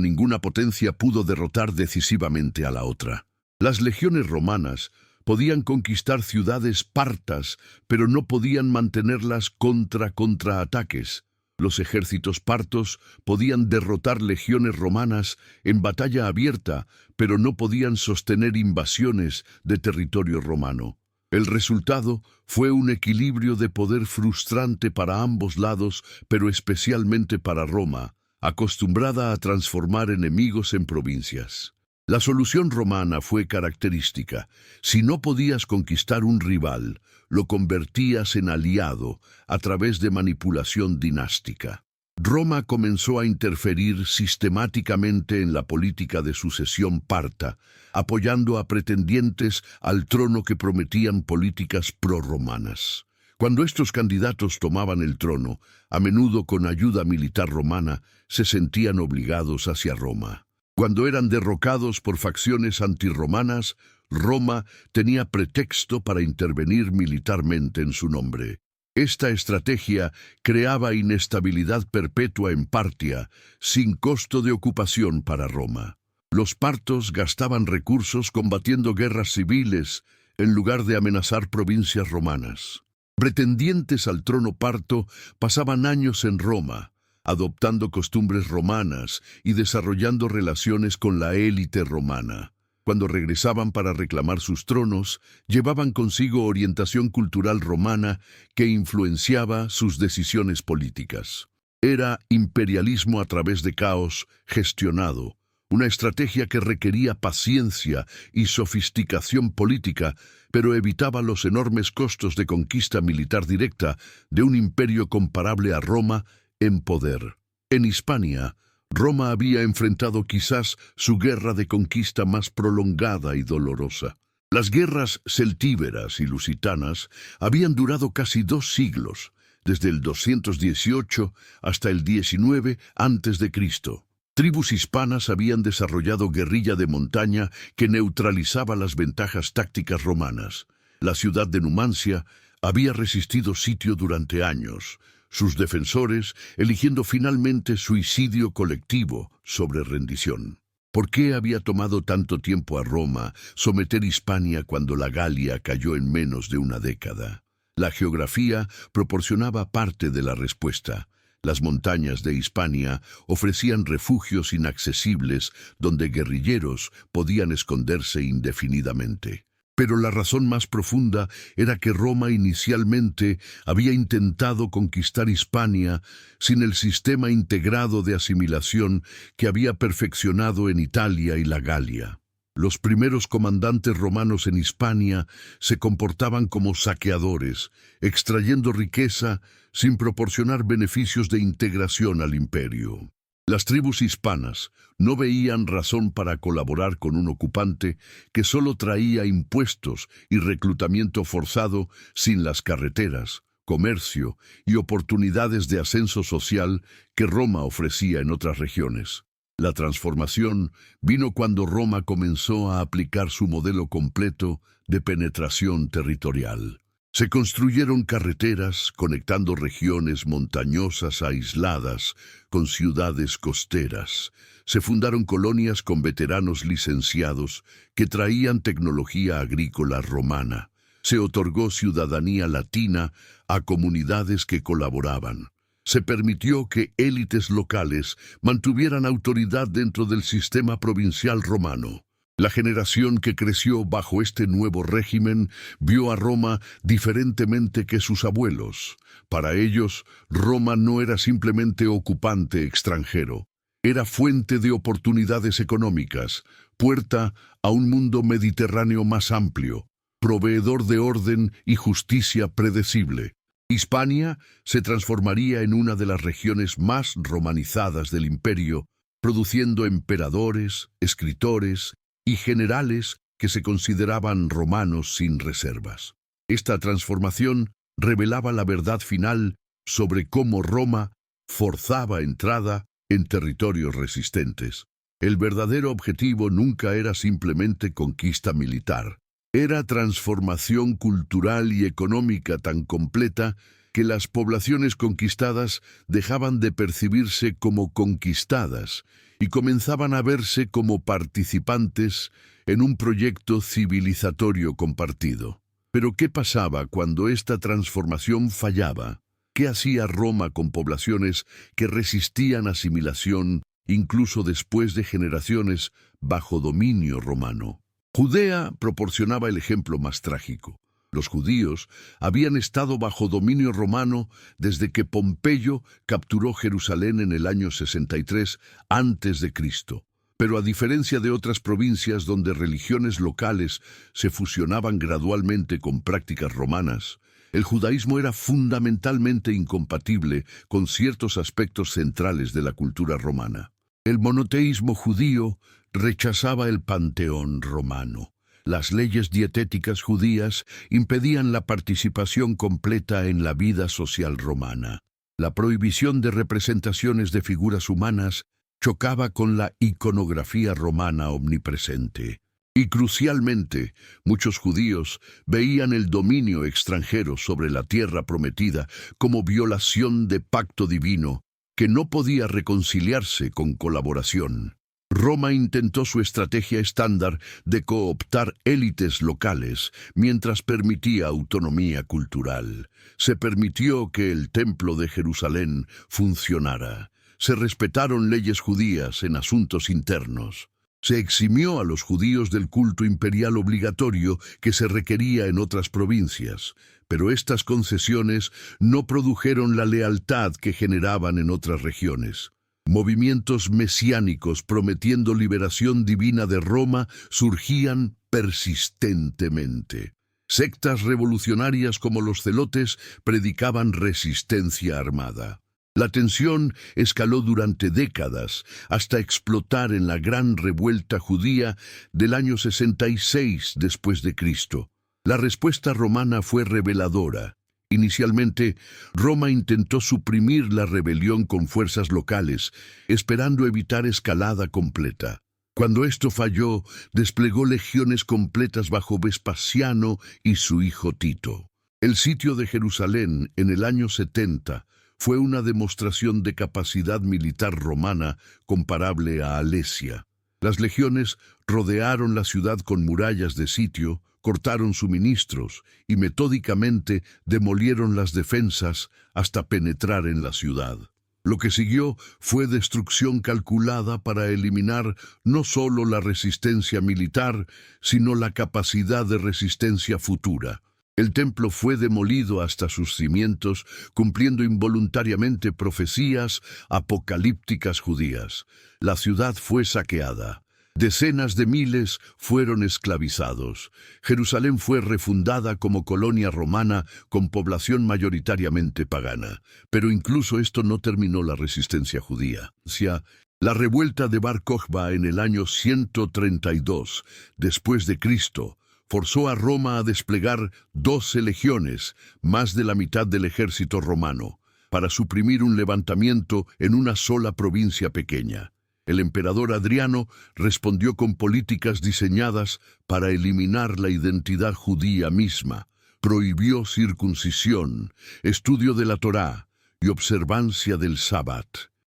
ninguna potencia pudo derrotar decisivamente a la otra. Las legiones romanas podían conquistar ciudades partas, pero no podían mantenerlas contra contraataques. Los ejércitos partos podían derrotar legiones romanas en batalla abierta, pero no podían sostener invasiones de territorio romano. El resultado fue un equilibrio de poder frustrante para ambos lados, pero especialmente para Roma, acostumbrada a transformar enemigos en provincias. La solución romana fue característica. Si no podías conquistar un rival, lo convertías en aliado a través de manipulación dinástica. Roma comenzó a interferir sistemáticamente en la política de sucesión parta, apoyando a pretendientes al trono que prometían políticas prorromanas. Cuando estos candidatos tomaban el trono, a menudo con ayuda militar romana, se sentían obligados hacia Roma. Cuando eran derrocados por facciones antirromanas, Roma tenía pretexto para intervenir militarmente en su nombre. Esta estrategia creaba inestabilidad perpetua en Partia, sin costo de ocupación para Roma. Los partos gastaban recursos combatiendo guerras civiles en lugar de amenazar provincias romanas. Pretendientes al trono parto pasaban años en Roma, adoptando costumbres romanas y desarrollando relaciones con la élite romana. Cuando regresaban para reclamar sus tronos, llevaban consigo orientación cultural romana que influenciaba sus decisiones políticas. Era imperialismo a través de caos gestionado, una estrategia que requería paciencia y sofisticación política, pero evitaba los enormes costos de conquista militar directa de un imperio comparable a Roma en poder. En Hispania, Roma había enfrentado quizás su guerra de conquista más prolongada y dolorosa. Las guerras celtíberas y lusitanas habían durado casi 2 siglos, desde el 218 hasta el 19 a.C. Tribus hispanas habían desarrollado guerrilla de montaña que neutralizaba las ventajas tácticas romanas. La ciudad de Numancia había resistido sitio durante años, sus defensores eligiendo finalmente suicidio colectivo sobre rendición. ¿Por qué había tomado tanto tiempo a Roma someter Hispania cuando la Galia cayó en menos de una década? La geografía proporcionaba parte de la respuesta. Las montañas de Hispania ofrecían refugios inaccesibles donde guerrilleros podían esconderse indefinidamente. Pero la razón más profunda era que Roma inicialmente había intentado conquistar Hispania sin el sistema integrado de asimilación que había perfeccionado en Italia y la Galia. Los primeros comandantes romanos en Hispania se comportaban como saqueadores, extrayendo riqueza sin proporcionar beneficios de integración al imperio. Las tribus hispanas no veían razón para colaborar con un ocupante que solo traía impuestos y reclutamiento forzado sin las carreteras, comercio y oportunidades de ascenso social que Roma ofrecía en otras regiones. La transformación vino cuando Roma comenzó a aplicar su modelo completo de penetración territorial. Se construyeron carreteras conectando regiones montañosas aisladas con ciudades costeras. Se fundaron colonias con veteranos licenciados que traían tecnología agrícola romana. Se otorgó ciudadanía latina a comunidades que colaboraban. Se permitió que élites locales mantuvieran autoridad dentro del sistema provincial romano. La generación que creció bajo este nuevo régimen vio a Roma diferentemente que sus abuelos. Para ellos, Roma no era simplemente ocupante extranjero. Era fuente de oportunidades económicas, puerta a un mundo mediterráneo más amplio, proveedor de orden y justicia predecible. Hispania se transformaría en una de las regiones más romanizadas del imperio, produciendo emperadores, escritores y generales que se consideraban romanos sin reservas. Esta transformación revelaba la verdad final sobre cómo Roma forzaba entrada en territorios resistentes. El verdadero objetivo nunca era simplemente conquista militar. Era transformación cultural y económica tan completa que las poblaciones conquistadas dejaban de percibirse como conquistadas y comenzaban a verse como participantes en un proyecto civilizatorio compartido. Pero ¿qué pasaba cuando esta transformación fallaba? ¿Qué hacía Roma con poblaciones que resistían asimilación incluso después de generaciones bajo dominio romano? Judea proporcionaba el ejemplo más trágico. Los judíos habían estado bajo dominio romano desde que Pompeyo capturó Jerusalén en el año 63 a.C. Pero a diferencia de otras provincias donde religiones locales se fusionaban gradualmente con prácticas romanas, el judaísmo era fundamentalmente incompatible con ciertos aspectos centrales de la cultura romana. El monoteísmo judío rechazaba el panteón romano. Las leyes dietéticas judías impedían la participación completa en la vida social romana. La prohibición de representaciones de figuras humanas chocaba con la iconografía romana omnipresente. Y crucialmente, muchos judíos veían el dominio extranjero sobre la tierra prometida como violación de pacto divino que no podía reconciliarse con colaboración. Roma intentó su estrategia estándar de cooptar élites locales mientras permitía autonomía cultural. Se permitió que el Templo de Jerusalén funcionara. se respetaron leyes judías en asuntos internos. Se eximió a los judíos del culto imperial obligatorio que se requería en otras provincias, pero estas concesiones no produjeron la lealtad que generaban en otras regiones. Movimientos mesiánicos prometiendo liberación divina de Roma surgían persistentemente. Sectas revolucionarias como los celotes predicaban resistencia armada. La tensión escaló durante décadas hasta explotar en la gran revuelta judía del año 66 después de Cristo. La respuesta romana fue reveladora. Inicialmente, Roma intentó suprimir la rebelión con fuerzas locales, esperando evitar escalada completa. Cuando esto falló, desplegó legiones completas bajo Vespasiano y su hijo Tito. El sitio de Jerusalén en el año 70 fue una demostración de capacidad militar romana comparable a Alesia. Las legiones rodearon la ciudad con murallas de sitio, cortaron suministros y metódicamente demolieron las defensas hasta penetrar en la ciudad. Lo que siguió fue destrucción calculada para eliminar no solo la resistencia militar, sino la capacidad de resistencia futura. El templo fue demolido hasta sus cimientos, cumpliendo involuntariamente profecías apocalípticas judías. La ciudad fue saqueada. Decenas de miles fueron esclavizados. Jerusalén fue refundada como colonia romana con población mayoritariamente pagana. Pero incluso esto no terminó la resistencia judía. La revuelta de Bar Kokhba en el año 132 después de Cristo forzó a Roma a desplegar 12 legiones, más de la mitad del ejército romano, para suprimir un levantamiento en una sola provincia pequeña. El emperador Adriano respondió con políticas diseñadas para eliminar la identidad judía misma. Prohibió circuncisión, estudio de la Torá y observancia del Sábat.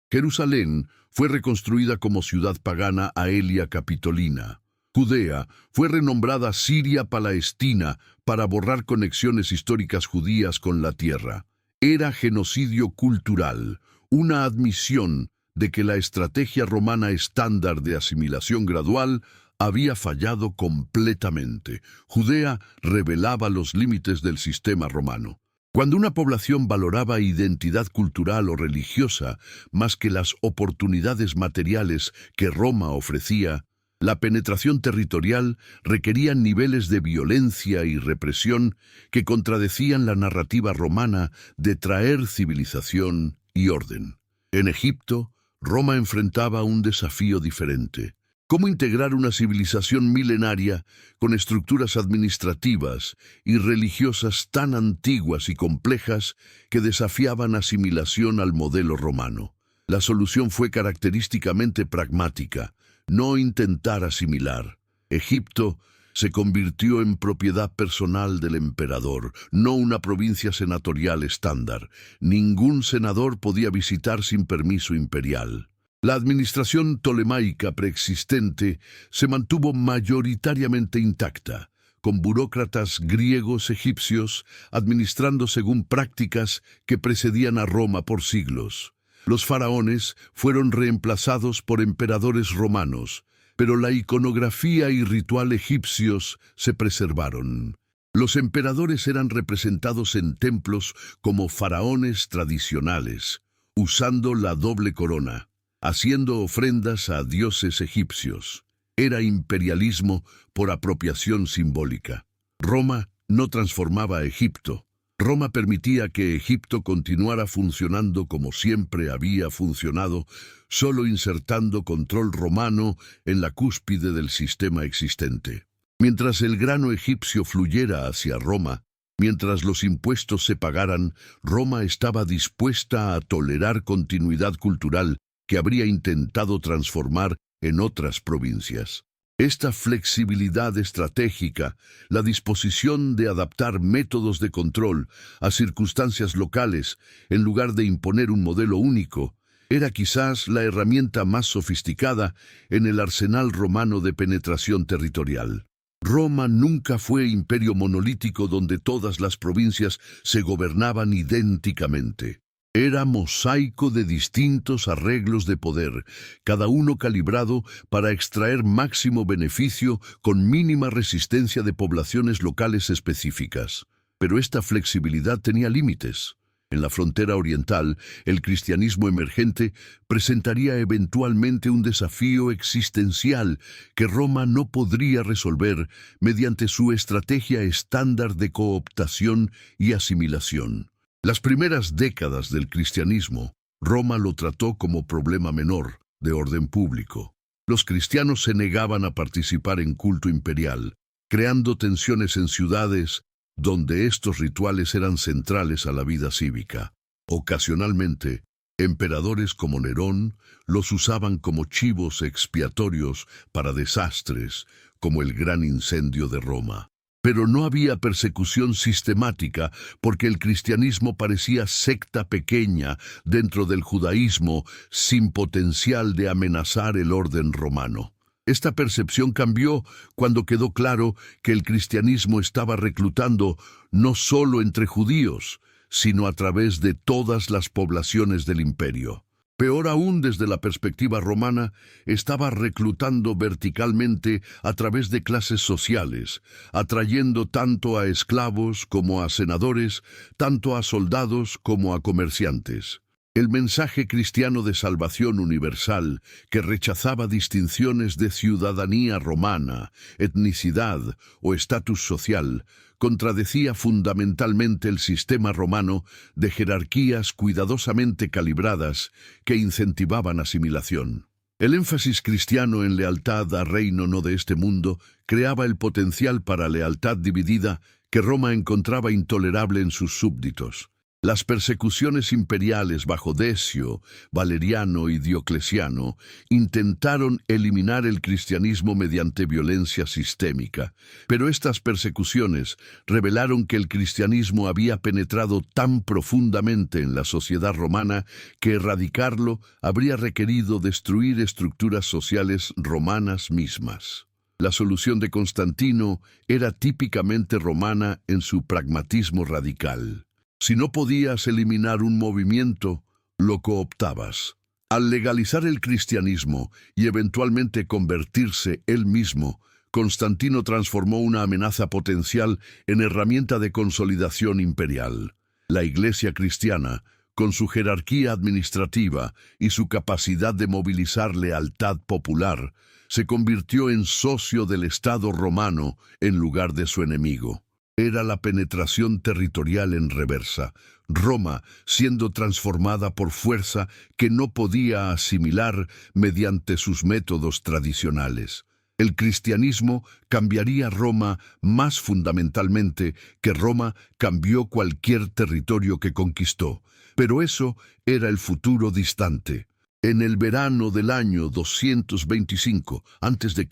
Jerusalén fue reconstruida como ciudad pagana Aelia Capitolina. Judea fue renombrada Siria Palestina para borrar conexiones históricas judías con la tierra. Era genocidio cultural, una admisión de que la estrategia romana estándar de asimilación gradual había fallado completamente. Judea revelaba los límites del sistema romano. Cuando una población valoraba identidad cultural o religiosa más que las oportunidades materiales que Roma ofrecía, la penetración territorial requería niveles de violencia y represión que contradecían la narrativa romana de traer civilización y orden. En Egipto, Roma enfrentaba un desafío diferente. ¿Cómo integrar una civilización milenaria con estructuras administrativas y religiosas tan antiguas y complejas que desafiaban asimilación al modelo romano? La solución fue característicamente pragmática: no intentar asimilar. Egipto se convirtió en propiedad personal del emperador, no una provincia senatorial estándar. Ningún senador podía visitar sin permiso imperial. La administración tolemaica preexistente se mantuvo mayoritariamente intacta, con burócratas griegos egipcios administrando según prácticas que precedían a Roma por siglos. Los faraones fueron reemplazados por emperadores romanos, pero la iconografía y ritual egipcios se preservaron. Los emperadores eran representados en templos como faraones tradicionales, usando la doble corona, haciendo ofrendas a dioses egipcios. Era imperialismo por apropiación simbólica. Roma no transformaba a Egipto. Roma permitía que Egipto continuara funcionando como siempre había funcionado, solo insertando control romano en la cúspide del sistema existente. Mientras el grano egipcio fluyera hacia Roma, mientras los impuestos se pagaran, Roma estaba dispuesta a tolerar continuidad cultural que habría intentado transformar en otras provincias. Esta flexibilidad estratégica, la disposición de adaptar métodos de control a circunstancias locales en lugar de imponer un modelo único, era quizás la herramienta más sofisticada en el arsenal romano de penetración territorial. Roma nunca fue imperio monolítico donde todas las provincias se gobernaban idénticamente. Era mosaico de distintos arreglos de poder, cada uno calibrado para extraer máximo beneficio con mínima resistencia de poblaciones locales específicas. Pero esta flexibilidad tenía límites. En la frontera oriental, el cristianismo emergente presentaría eventualmente un desafío existencial que Roma no podría resolver mediante su estrategia estándar de cooptación y asimilación. Las primeras décadas del cristianismo, Roma lo trató como problema menor, de orden público. Los cristianos se negaban a participar en culto imperial, creando tensiones en ciudades donde estos rituales eran centrales a la vida cívica. Ocasionalmente, emperadores como Nerón los usaban como chivos expiatorios para desastres, como el gran incendio de Roma. Pero no había persecución sistemática porque el cristianismo parecía secta pequeña dentro del judaísmo sin potencial de amenazar el orden romano. Esta percepción cambió cuando quedó claro que el cristianismo estaba reclutando no solo entre judíos, sino a través de todas las poblaciones del imperio. Peor aún desde la perspectiva romana, estaba reclutando verticalmente a través de clases sociales, atrayendo tanto a esclavos como a senadores, tanto a soldados como a comerciantes. El mensaje cristiano de salvación universal, que rechazaba distinciones de ciudadanía romana, etnicidad o estatus social, contradecía fundamentalmente el sistema romano de jerarquías cuidadosamente calibradas que incentivaban asimilación. El énfasis cristiano en lealtad a reino no de este mundo creaba el potencial para lealtad dividida que Roma encontraba intolerable en sus súbditos. Las persecuciones imperiales bajo Decio, Valeriano y Diocleciano intentaron eliminar el cristianismo mediante violencia sistémica, pero estas persecuciones revelaron que el cristianismo había penetrado tan profundamente en la sociedad romana que erradicarlo habría requerido destruir estructuras sociales romanas mismas. La solución de Constantino era típicamente romana en su pragmatismo radical. Si no podías eliminar un movimiento, lo cooptabas. Al legalizar el cristianismo y eventualmente convertirse él mismo, Constantino transformó una amenaza potencial en herramienta de consolidación imperial. La Iglesia cristiana, con su jerarquía administrativa y su capacidad de movilizar lealtad popular, se convirtió en socio del Estado romano en lugar de su enemigo. Era la penetración territorial en reversa, Roma siendo transformada por fuerza que no podía asimilar mediante sus métodos tradicionales. El cristianismo cambiaría Roma más fundamentalmente que Roma cambió cualquier territorio que conquistó, pero eso era el futuro distante. En el verano del año 225 a.C.,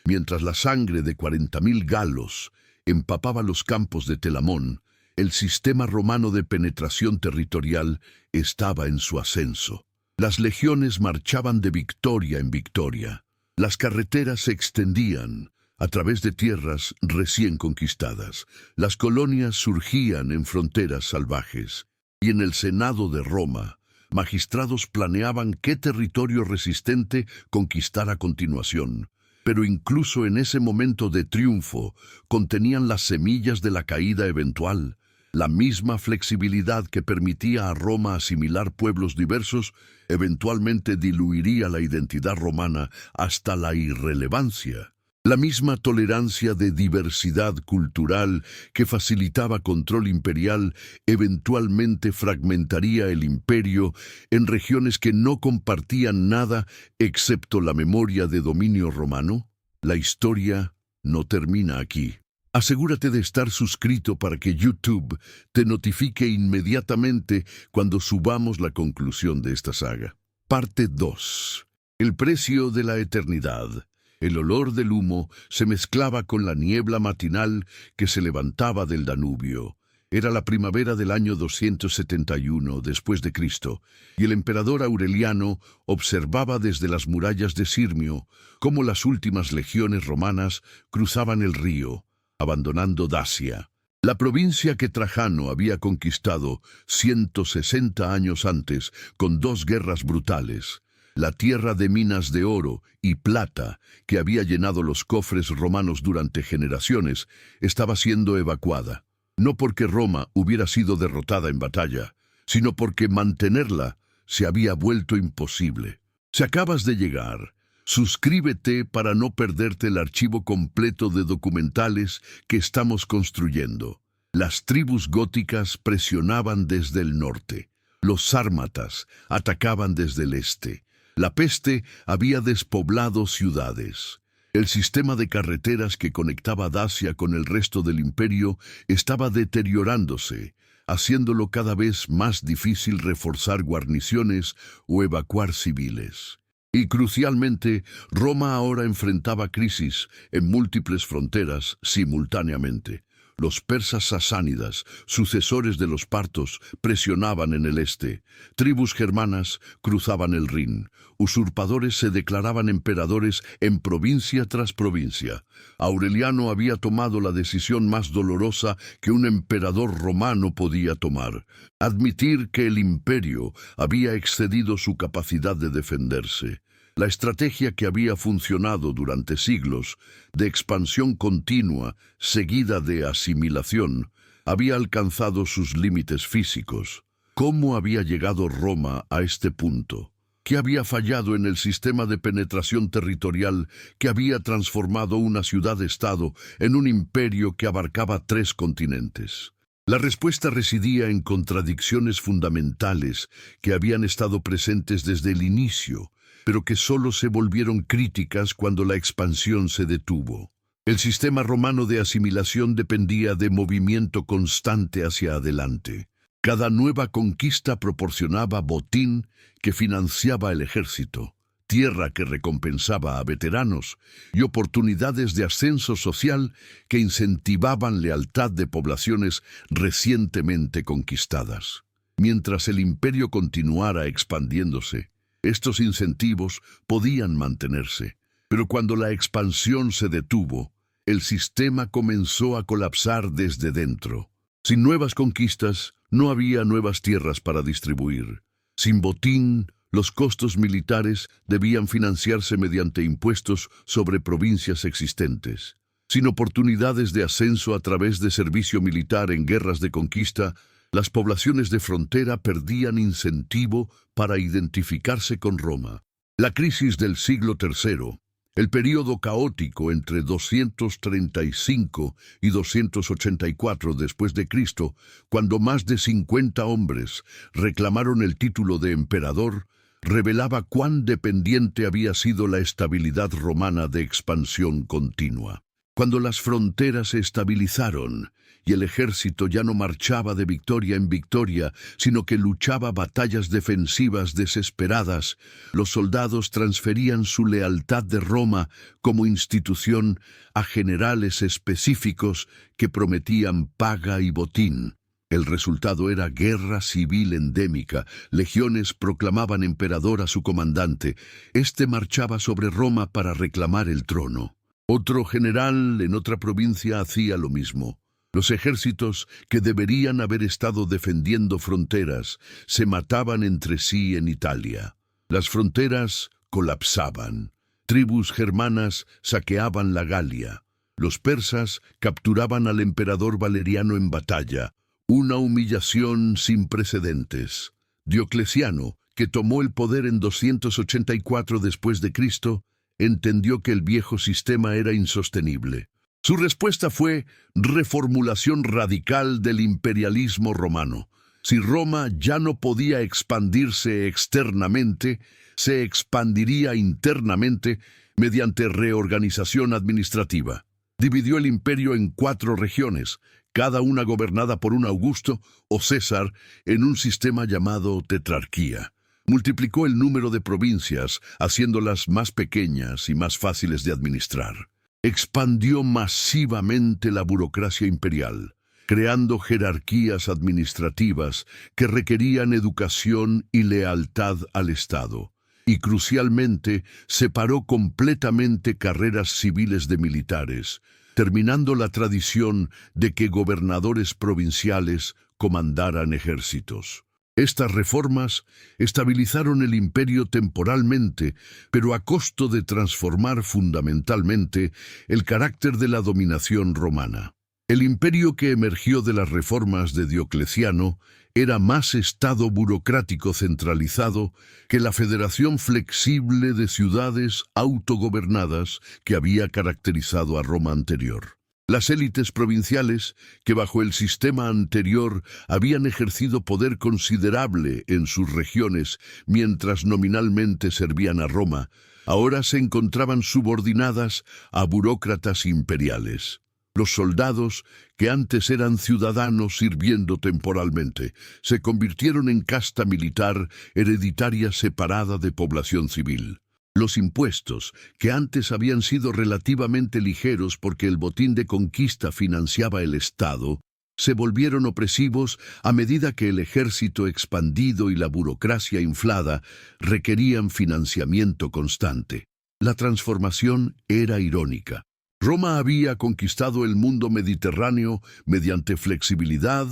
mientras la sangre de 40.000 galos empapaba los campos de Telamón, el sistema romano de penetración territorial estaba en su ascenso. Las legiones marchaban de victoria en victoria. Las carreteras se extendían a través de tierras recién conquistadas. Las colonias surgían en fronteras salvajes. Y en el Senado de Roma, magistrados planeaban qué territorio resistente conquistar a continuación. Pero incluso en ese momento de triunfo contenían las semillas de la caída eventual. La misma flexibilidad que permitía a Roma asimilar pueblos diversos eventualmente diluiría la identidad romana hasta la irrelevancia. La misma tolerancia de diversidad cultural que facilitaba control imperial eventualmente fragmentaría el imperio en regiones que no compartían nada excepto la memoria de dominio romano. La historia no termina aquí. Asegúrate de estar suscrito para que YouTube te notifique inmediatamente cuando subamos la conclusión de esta saga. Parte 2. El precio de la eternidad. El olor del humo se mezclaba con la niebla matinal que se levantaba del Danubio. Era la primavera del año 271 después de Cristo, y el emperador Aureliano observaba desde las murallas de Sirmio cómo las últimas legiones romanas cruzaban el río, abandonando Dacia. La provincia que Trajano había conquistado 160 años antes con dos guerras brutales, la tierra de minas de oro y plata que había llenado los cofres romanos durante generaciones, estaba siendo evacuada. No porque Roma hubiera sido derrotada en batalla, sino porque mantenerla se había vuelto imposible. Si acabas de llegar, suscríbete para no perderte el archivo completo de documentales que estamos construyendo. Las tribus góticas presionaban desde el norte. Los sármatas atacaban desde el este. La peste había despoblado ciudades. El sistema de carreteras que conectaba Dacia con el resto del imperio estaba deteriorándose, haciéndolo cada vez más difícil reforzar guarniciones o evacuar civiles. Y crucialmente, Roma ahora enfrentaba crisis en múltiples fronteras simultáneamente. Los persas sasánidas, sucesores de los partos, presionaban en el este. Tribus germanas cruzaban el Rin. Usurpadores se declaraban emperadores en provincia tras provincia. Aureliano había tomado la decisión más dolorosa que un emperador romano podía tomar: admitir que el imperio había excedido su capacidad de defenderse. La estrategia que había funcionado durante siglos, de expansión continua, seguida de asimilación, había alcanzado sus límites físicos. ¿Cómo había llegado Roma a este punto? ¿Qué había fallado en el sistema de penetración territorial que había transformado una ciudad-estado en un imperio que abarcaba 3 continentes? La respuesta residía en contradicciones fundamentales que habían estado presentes desde el inicio, pero que solo se volvieron críticas cuando la expansión se detuvo. El sistema romano de asimilación dependía de movimiento constante hacia adelante. Cada nueva conquista proporcionaba botín que financiaba el ejército, tierra que recompensaba a veteranos y oportunidades de ascenso social que incentivaban lealtad de poblaciones recientemente conquistadas. Mientras el imperio continuara expandiéndose, estos incentivos podían mantenerse, pero cuando la expansión se detuvo, el sistema comenzó a colapsar desde dentro. Sin nuevas conquistas, no había nuevas tierras para distribuir. Sin botín, los costos militares debían financiarse mediante impuestos sobre provincias existentes. Sin oportunidades de ascenso a través de servicio militar en guerras de conquista, las poblaciones de frontera perdían incentivo para identificarse con Roma. La crisis del siglo III, el período caótico entre 235 y 284 después de Cristo, cuando más de 50 hombres reclamaron el título de emperador, revelaba cuán dependiente había sido la estabilidad romana de expansión continua. Cuando las fronteras se estabilizaron y el ejército ya no marchaba de victoria en victoria, sino que luchaba batallas defensivas desesperadas, los soldados transferían su lealtad de Roma como institución a generales específicos que prometían paga y botín. El resultado era guerra civil endémica. Legiones proclamaban emperador a su comandante. Este marchaba sobre Roma para reclamar el trono. Otro general en otra provincia hacía lo mismo. Los ejércitos, que deberían haber estado defendiendo fronteras, se mataban entre sí en Italia. Las fronteras colapsaban. Tribus germanas saqueaban la Galia. Los persas capturaban al emperador Valeriano en batalla. Una humillación sin precedentes. Diocleciano, que tomó el poder en 284 después de Cristo, entendió que el viejo sistema era insostenible. Su respuesta fue reformulación radical del imperialismo romano. Si Roma ya no podía expandirse externamente, se expandiría internamente mediante reorganización administrativa. Dividió el imperio en 4 regiones, cada una gobernada por un Augusto o César en un sistema llamado tetrarquía. Multiplicó el número de provincias, haciéndolas más pequeñas y más fáciles de administrar. Expandió masivamente la burocracia imperial, creando jerarquías administrativas que requerían educación y lealtad al Estado. Y crucialmente, separó completamente carreras civiles de militares. terminando la tradición de que gobernadores provinciales comandaran ejércitos. Estas reformas estabilizaron el imperio temporalmente, pero a costo de transformar fundamentalmente el carácter de la dominación romana. El imperio que emergió de las reformas de Diocleciano era más estado burocrático centralizado que la federación flexible de ciudades autogobernadas que había caracterizado a Roma anterior. Las élites provinciales, que bajo el sistema anterior habían ejercido poder considerable en sus regiones mientras nominalmente servían a Roma, ahora se encontraban subordinadas a burócratas imperiales. Los soldados, que antes eran ciudadanos sirviendo temporalmente, se convirtieron en casta militar hereditaria separada de población civil. Los impuestos, que antes habían sido relativamente ligeros porque el botín de conquista financiaba el Estado, se volvieron opresivos a medida que el ejército expandido y la burocracia inflada requerían financiamiento constante. La transformación era irónica. Roma había conquistado el mundo mediterráneo mediante flexibilidad,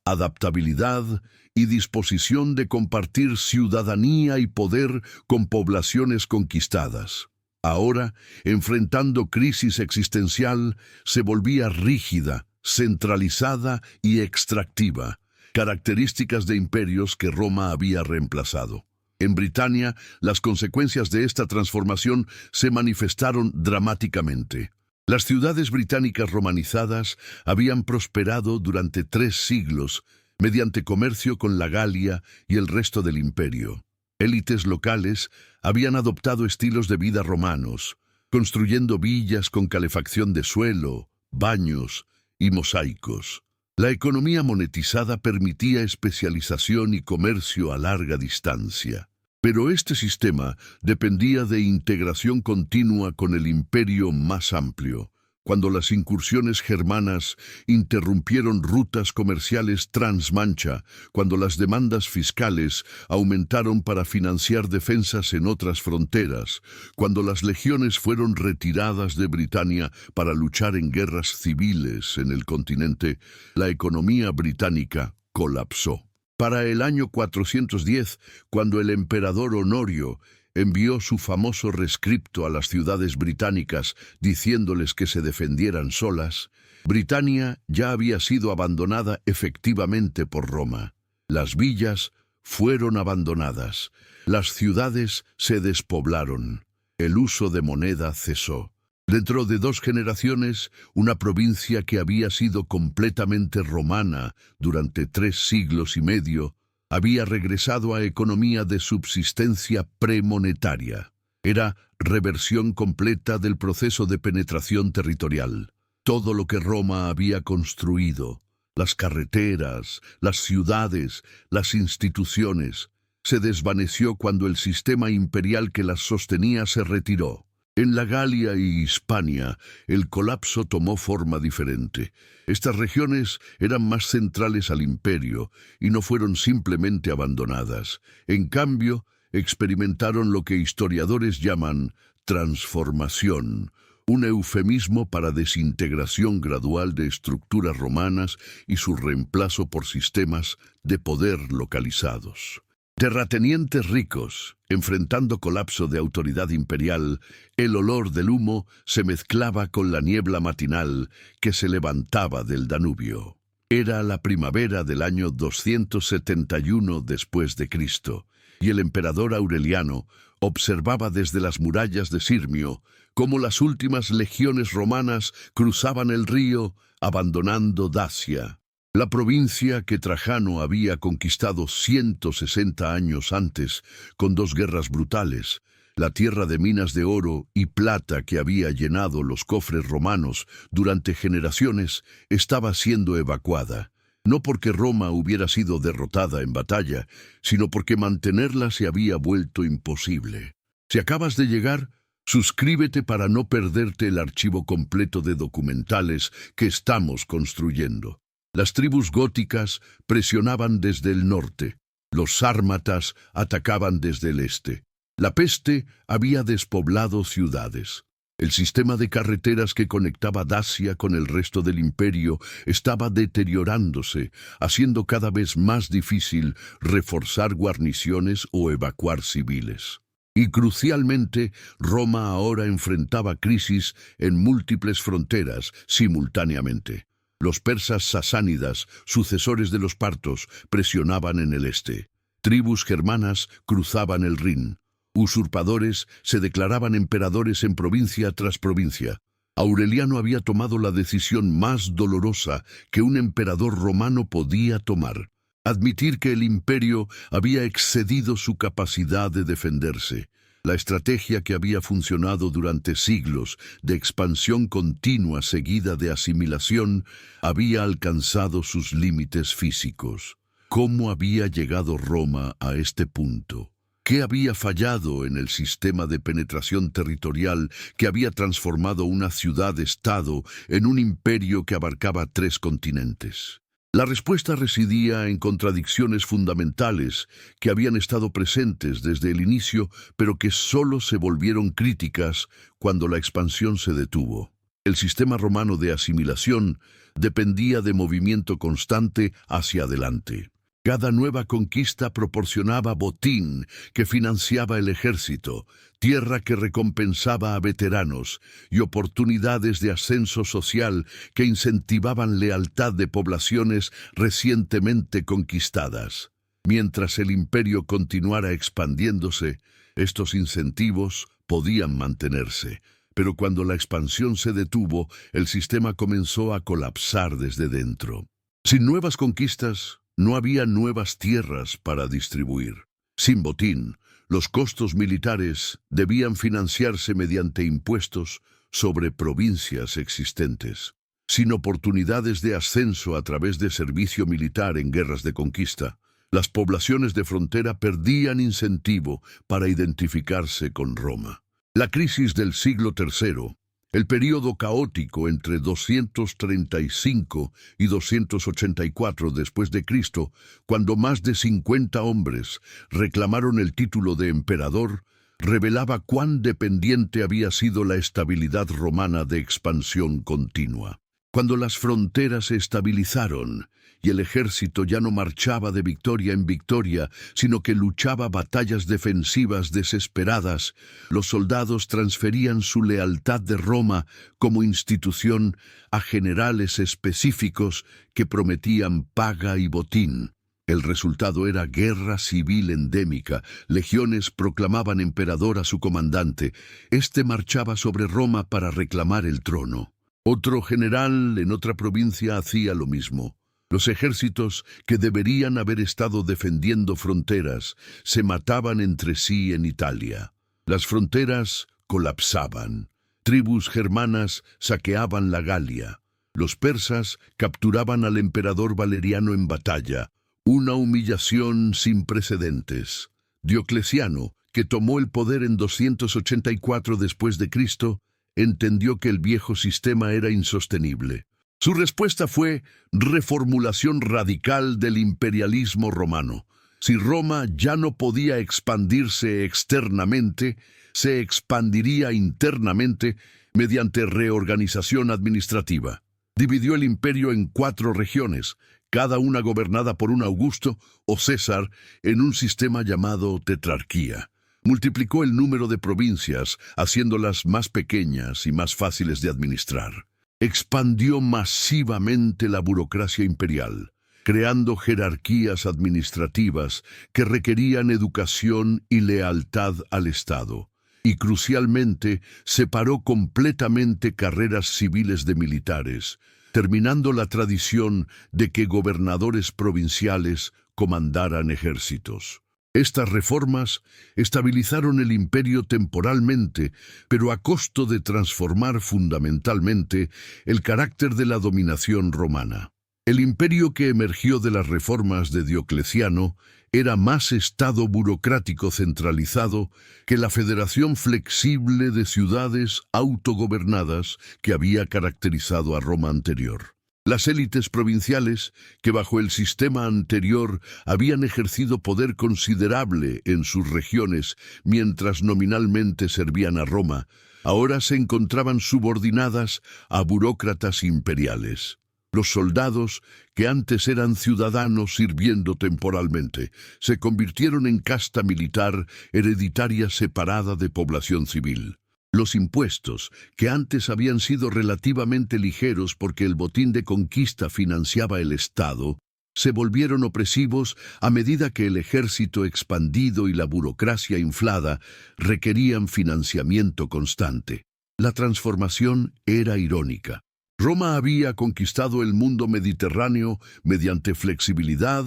adaptabilidad y disposición de compartir ciudadanía y poder con poblaciones conquistadas. Ahora, enfrentando crisis existencial, se volvía rígida, centralizada y extractiva, características de imperios que Roma había reemplazado. En Britania, las consecuencias de esta transformación se manifestaron dramáticamente. Las ciudades británicas romanizadas habían prosperado durante 3 siglos mediante comercio con la Galia y el resto del imperio. Élites locales habían adoptado estilos de vida romanos, construyendo villas con calefacción de suelo, baños y mosaicos. La economía monetizada permitía especialización y comercio a larga distancia. Pero este sistema dependía de integración continua con el imperio más amplio. Cuando las incursiones germanas interrumpieron rutas comerciales transmancha, cuando las demandas fiscales aumentaron para financiar defensas en otras fronteras, cuando las legiones fueron retiradas de Britania para luchar en guerras civiles en el continente, la economía británica colapsó. Para el año 410, cuando el emperador Honorio envió su famoso rescripto a las ciudades británicas diciéndoles que se defendieran solas, Britania ya había sido abandonada efectivamente por Roma. Las villas fueron abandonadas, las ciudades se despoblaron, el uso de moneda cesó. Dentro de 2 generaciones, una provincia que había sido completamente romana durante 3 siglos y medio, había regresado a economía de subsistencia premonetaria. Era reversión completa del proceso de penetración territorial. Todo lo que Roma había construido, las carreteras, las ciudades, las instituciones, se desvaneció cuando el sistema imperial que las sostenía se retiró. En la Galia y Hispania, el colapso tomó forma diferente. Estas regiones eran más centrales al imperio y no fueron simplemente abandonadas. En cambio, experimentaron lo que historiadores llaman transformación, un eufemismo para desintegración gradual de estructuras romanas y su reemplazo por sistemas de poder localizados. Terratenientes ricos, enfrentando colapso de autoridad imperial, el olor del humo se mezclaba con la niebla matinal que se levantaba del Danubio. Era la primavera del año 271 después de Cristo, y el emperador Aureliano observaba desde las murallas de Sirmio cómo las últimas legiones romanas cruzaban el río, abandonando Dacia. La provincia que Trajano había conquistado 160 años antes, con 2 guerras brutales, la tierra de minas de oro y plata que había llenado los cofres romanos durante generaciones, estaba siendo evacuada. No porque Roma hubiera sido derrotada en batalla, sino porque mantenerla se había vuelto imposible. Si acabas de llegar, suscríbete para no perderte el archivo completo de documentales que estamos construyendo. Las tribus góticas presionaban desde el norte, los sármatas atacaban desde el este. La peste había despoblado ciudades. El sistema de carreteras que conectaba Dacia con el resto del imperio estaba deteriorándose, haciendo cada vez más difícil reforzar guarniciones o evacuar civiles. Y crucialmente, Roma ahora enfrentaba crisis en múltiples fronteras simultáneamente. Los persas sasánidas, sucesores de los partos, presionaban en el este. Tribus germanas cruzaban el Rin. Usurpadores se declaraban emperadores en provincia tras provincia. Aureliano había tomado la decisión más dolorosa que un emperador romano podía tomar: admitir que el imperio había excedido su capacidad de defenderse. La estrategia que había funcionado durante siglos de expansión continua seguida de asimilación había alcanzado sus límites físicos. ¿Cómo había llegado Roma a este punto? ¿Qué había fallado en el sistema de penetración territorial que había transformado una ciudad-estado en un imperio que abarcaba 3 continentes? La respuesta residía en contradicciones fundamentales que habían estado presentes desde el inicio, pero que solo se volvieron críticas cuando la expansión se detuvo. El sistema romano de asimilación dependía de movimiento constante hacia adelante. Cada nueva conquista proporcionaba botín que financiaba el ejército, tierra que recompensaba a veteranos y oportunidades de ascenso social que incentivaban lealtad de poblaciones recientemente conquistadas. Mientras el imperio continuara expandiéndose, estos incentivos podían mantenerse, pero cuando la expansión se detuvo, el sistema comenzó a colapsar desde dentro. Sin nuevas conquistas, no había nuevas tierras para distribuir. Sin botín, los costos militares debían financiarse mediante impuestos sobre provincias existentes. Sin oportunidades de ascenso a través de servicio militar en guerras de conquista, las poblaciones de frontera perdían incentivo para identificarse con Roma. La crisis del siglo III, el período caótico entre 235 y 284 después de Cristo, cuando más de 50 hombres reclamaron el título de emperador, revelaba cuán dependiente había sido la estabilidad romana de expansión continua. Cuando las fronteras se estabilizaron y el ejército ya no marchaba de victoria en victoria, sino que luchaba batallas defensivas desesperadas, los soldados transferían su lealtad de Roma como institución a generales específicos que prometían paga y botín. El resultado era guerra civil endémica. Legiones proclamaban emperador a su comandante. Este marchaba sobre Roma para reclamar el trono. Otro general en otra provincia hacía lo mismo. Los ejércitos, que deberían haber estado defendiendo fronteras, se mataban entre sí en Italia. Las fronteras colapsaban. Tribus germanas saqueaban la Galia. Los persas capturaban al emperador Valeriano en batalla. Una humillación sin precedentes. Diocleciano, que tomó el poder en 284 después de Cristo, entendió que el viejo sistema era insostenible. Su respuesta fue reformulación radical del imperialismo romano. Si Roma ya no podía expandirse externamente, se expandiría internamente mediante reorganización administrativa. Dividió el imperio en 4 regiones, cada una gobernada por un Augusto o César en un sistema llamado tetrarquía. Multiplicó el número de provincias, haciéndolas más pequeñas y más fáciles de administrar. Expandió masivamente la burocracia imperial, creando jerarquías administrativas que requerían educación y lealtad al Estado. Y crucialmente, separó completamente carreras civiles de militares, terminando la tradición de que gobernadores provinciales comandaran ejércitos. Estas reformas estabilizaron el imperio temporalmente, pero a costo de transformar fundamentalmente el carácter de la dominación romana. El imperio que emergió de las reformas de Diocleciano era más estado burocrático centralizado que la federación flexible de ciudades autogobernadas que había caracterizado a Roma anterior. Las élites provinciales, que bajo el sistema anterior habían ejercido poder considerable en sus regiones mientras nominalmente servían a Roma, ahora se encontraban subordinadas a burócratas imperiales. Los soldados, que antes eran ciudadanos sirviendo temporalmente, se convirtieron en casta militar hereditaria separada de población civil. Los impuestos, que antes habían sido relativamente ligeros porque el botín de conquista financiaba el Estado, se volvieron opresivos a medida que el ejército expandido y la burocracia inflada requerían financiamiento constante. La transformación era irónica. Roma había conquistado el mundo mediterráneo mediante flexibilidad,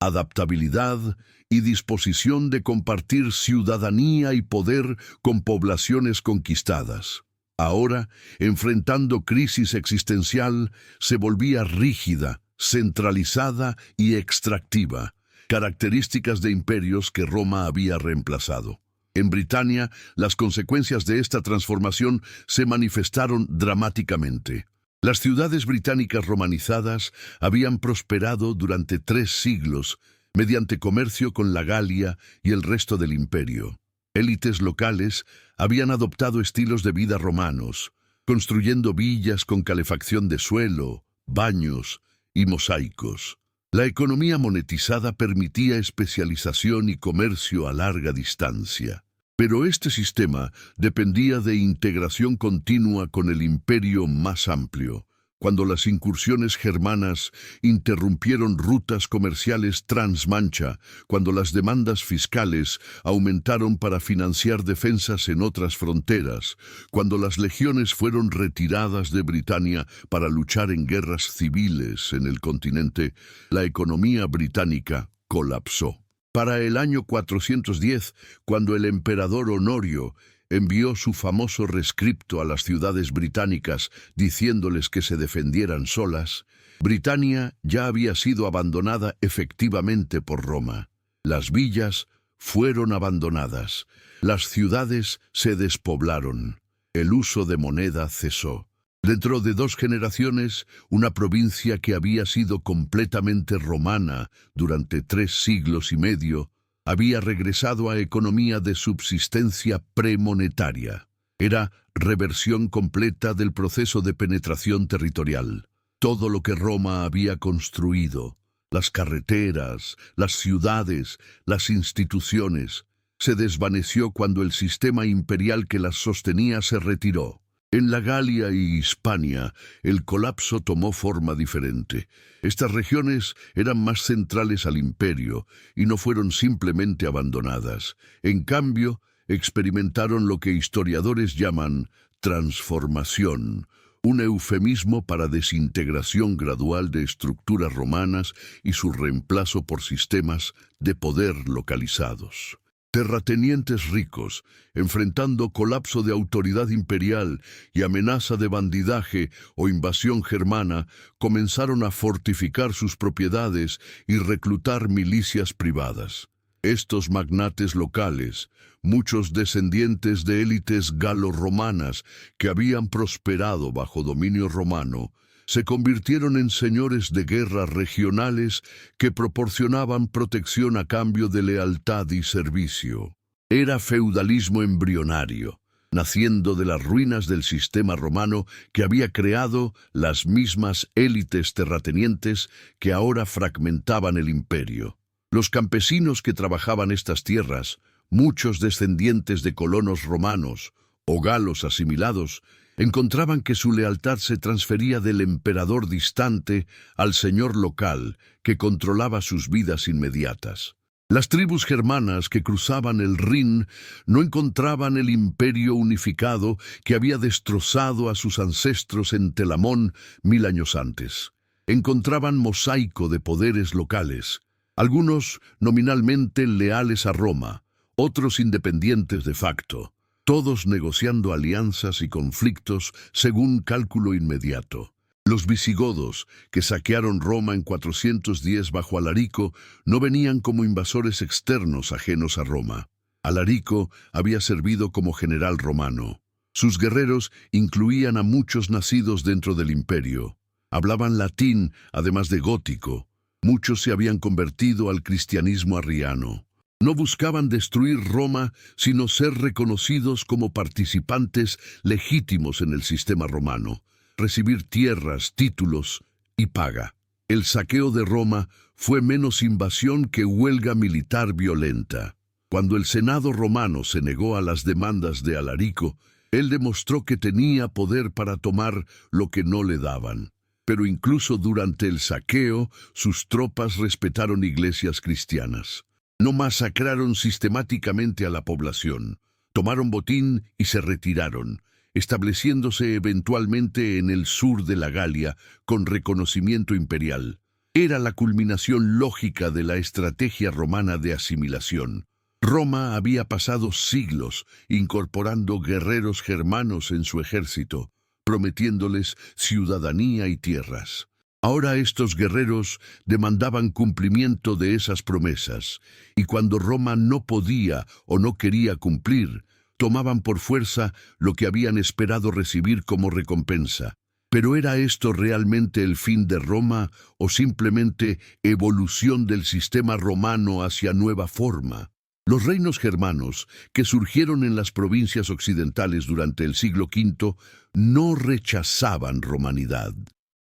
adaptabilidad y disposición de compartir ciudadanía y poder con poblaciones conquistadas. Ahora, enfrentando crisis existencial, se volvía rígida, centralizada y extractiva, características de imperios que Roma había reemplazado. En Britania, las consecuencias de esta transformación se manifestaron dramáticamente. Las ciudades británicas romanizadas habían prosperado durante 3 siglos mediante comercio con la Galia y el resto del imperio. Élites locales habían adoptado estilos de vida romanos, construyendo villas con calefacción de suelo, baños y mosaicos. La economía monetizada permitía especialización y comercio a larga distancia. Pero este sistema dependía de integración continua con el imperio más amplio. Cuando las incursiones germanas interrumpieron rutas comerciales transmancha, cuando las demandas fiscales aumentaron para financiar defensas en otras fronteras, cuando las legiones fueron retiradas de Britania para luchar en guerras civiles en el continente, la economía británica colapsó. Para el año 410, cuando el emperador Honorio envió su famoso rescripto a las ciudades británicas diciéndoles que se defendieran solas, Britania ya había sido abandonada efectivamente por Roma. Las villas fueron abandonadas, las ciudades se despoblaron, el uso de moneda cesó. Dentro de 2 generaciones, una provincia que había sido completamente romana durante 3 siglos y medio, había regresado a economía de subsistencia premonetaria. Era reversión completa del proceso de penetración territorial. Todo lo que Roma había construido, las carreteras, las ciudades, las instituciones, se desvaneció cuando el sistema imperial que las sostenía se retiró. En la Galia y Hispania, el colapso tomó forma diferente. Estas regiones eran más centrales al imperio y no fueron simplemente abandonadas. En cambio, experimentaron lo que historiadores llaman transformación, un eufemismo para desintegración gradual de estructuras romanas y su reemplazo por sistemas de poder localizados. Terratenientes ricos, enfrentando colapso de autoridad imperial y amenaza de bandidaje o invasión germana, comenzaron a fortificar sus propiedades y reclutar milicias privadas. Estos magnates locales, muchos descendientes de élites galo-romanas que habían prosperado bajo dominio romano, se convirtieron en señores de guerra regionales que proporcionaban protección a cambio de lealtad y servicio. Era feudalismo embrionario, naciendo de las ruinas del sistema romano que había creado las mismas élites terratenientes que ahora fragmentaban el imperio. Los campesinos que trabajaban estas tierras, muchos descendientes de colonos romanos o galos asimilados, encontraban que su lealtad se transfería del emperador distante al señor local que controlaba sus vidas inmediatas. Las tribus germanas que cruzaban el Rin no encontraban el imperio unificado que había destrozado a sus ancestros en Telamón 1000 años antes. Encontraban mosaico de poderes locales, algunos nominalmente leales a Roma, otros independientes de facto, todos negociando alianzas y conflictos según cálculo inmediato. Los visigodos, que saquearon Roma en 410 bajo Alarico, no venían como invasores externos ajenos a Roma. Alarico había servido como general romano. Sus guerreros incluían a muchos nacidos dentro del imperio. Hablaban latín, además de gótico. Muchos se habían convertido al cristianismo arriano. No buscaban destruir Roma, sino ser reconocidos como participantes legítimos en el sistema romano, recibir tierras, títulos y paga. El saqueo de Roma fue menos invasión que huelga militar violenta. Cuando el Senado romano se negó a las demandas de Alarico, él demostró que tenía poder para tomar lo que no le daban. Pero incluso durante el saqueo, sus tropas respetaron iglesias cristianas. No masacraron sistemáticamente a la población. Tomaron botín y se retiraron, estableciéndose eventualmente en el sur de la Galia con reconocimiento imperial. Era la culminación lógica de la estrategia romana de asimilación. Roma había pasado siglos incorporando guerreros germanos en su ejército, prometiéndoles ciudadanía y tierras. Ahora estos guerreros demandaban cumplimiento de esas promesas, y cuando Roma no podía o no quería cumplir, tomaban por fuerza lo que habían esperado recibir como recompensa. ¿Pero era esto realmente el fin de Roma o simplemente evolución del sistema romano hacia nueva forma? Los reinos germanos, que surgieron en las provincias occidentales durante el siglo V, no rechazaban romanidad.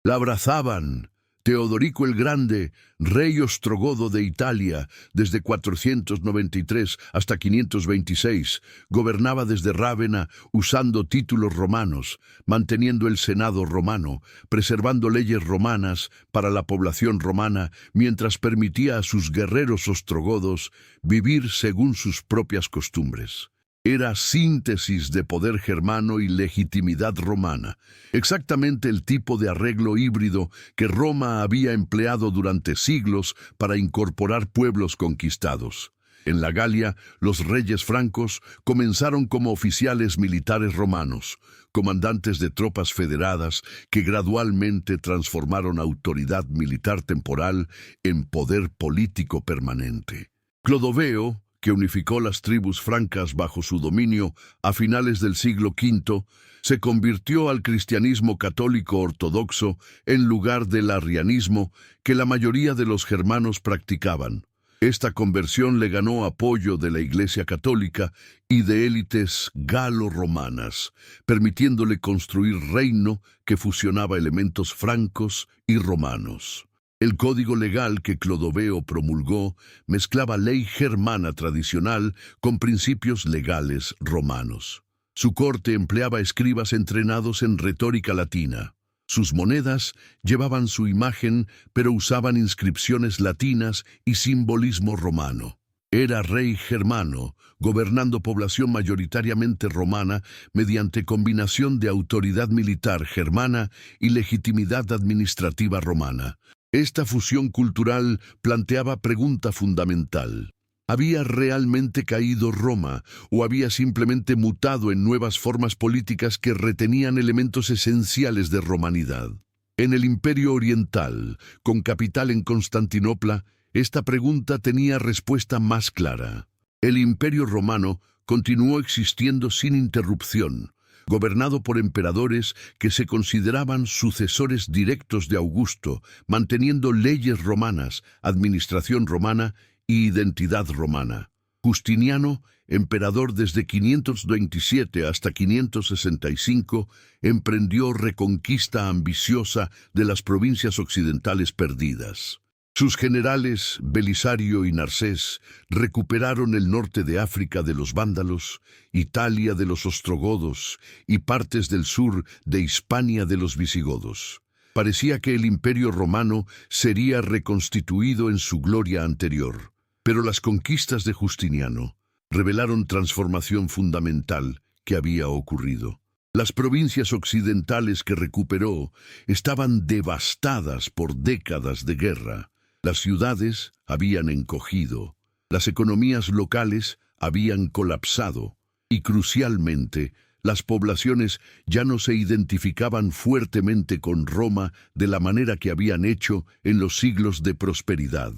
La abrazaban. Teodorico el Grande, rey ostrogodo de Italia, desde 493 hasta 526, gobernaba desde Rávena usando títulos romanos, manteniendo el Senado romano, preservando leyes romanas para la población romana, mientras permitía a sus guerreros ostrogodos vivir según sus propias costumbres. Era síntesis de poder germano y legitimidad romana, exactamente el tipo de arreglo híbrido que Roma había empleado durante siglos para incorporar pueblos conquistados. En la Galia, los reyes francos comenzaron como oficiales militares romanos, comandantes de tropas federadas que gradualmente transformaron autoridad militar temporal en poder político permanente. Clodoveo, que unificó las tribus francas bajo su dominio a finales del siglo V, se convirtió al cristianismo católico ortodoxo en lugar del arrianismo que la mayoría de los germanos practicaban. Esta conversión le ganó apoyo de la Iglesia católica y de élites galo-romanas, permitiéndole construir reino que fusionaba elementos francos y romanos. El código legal que Clodoveo promulgó mezclaba ley germana tradicional con principios legales romanos. Su corte empleaba escribas entrenados en retórica latina. Sus monedas llevaban su imagen, pero usaban inscripciones latinas y simbolismo romano. Era rey germano, gobernando población mayoritariamente romana mediante combinación de autoridad militar germana y legitimidad administrativa romana. Esta fusión cultural planteaba pregunta fundamental. ¿Había realmente caído Roma o había simplemente mutado en nuevas formas políticas que retenían elementos esenciales de romanidad? En el Imperio Oriental, con capital en Constantinopla, esta pregunta tenía respuesta más clara. El Imperio Romano continuó existiendo sin interrupción, gobernado por emperadores que se consideraban sucesores directos de Augusto, manteniendo leyes romanas, administración romana y identidad romana. Justiniano, emperador desde 527 hasta 565, emprendió reconquista ambiciosa de las provincias occidentales perdidas. Sus generales, Belisario y Narcés, recuperaron el norte de África de los vándalos, Italia de los ostrogodos y partes del sur de Hispania de los visigodos. Parecía que el Imperio Romano sería reconstituido en su gloria anterior, pero las conquistas de Justiniano revelaron transformación fundamental que había ocurrido. Las provincias occidentales que recuperó estaban devastadas por décadas de guerra. Las ciudades habían encogido, las economías locales habían colapsado y, crucialmente, las poblaciones ya no se identificaban fuertemente con Roma de la manera que habían hecho en los siglos de prosperidad.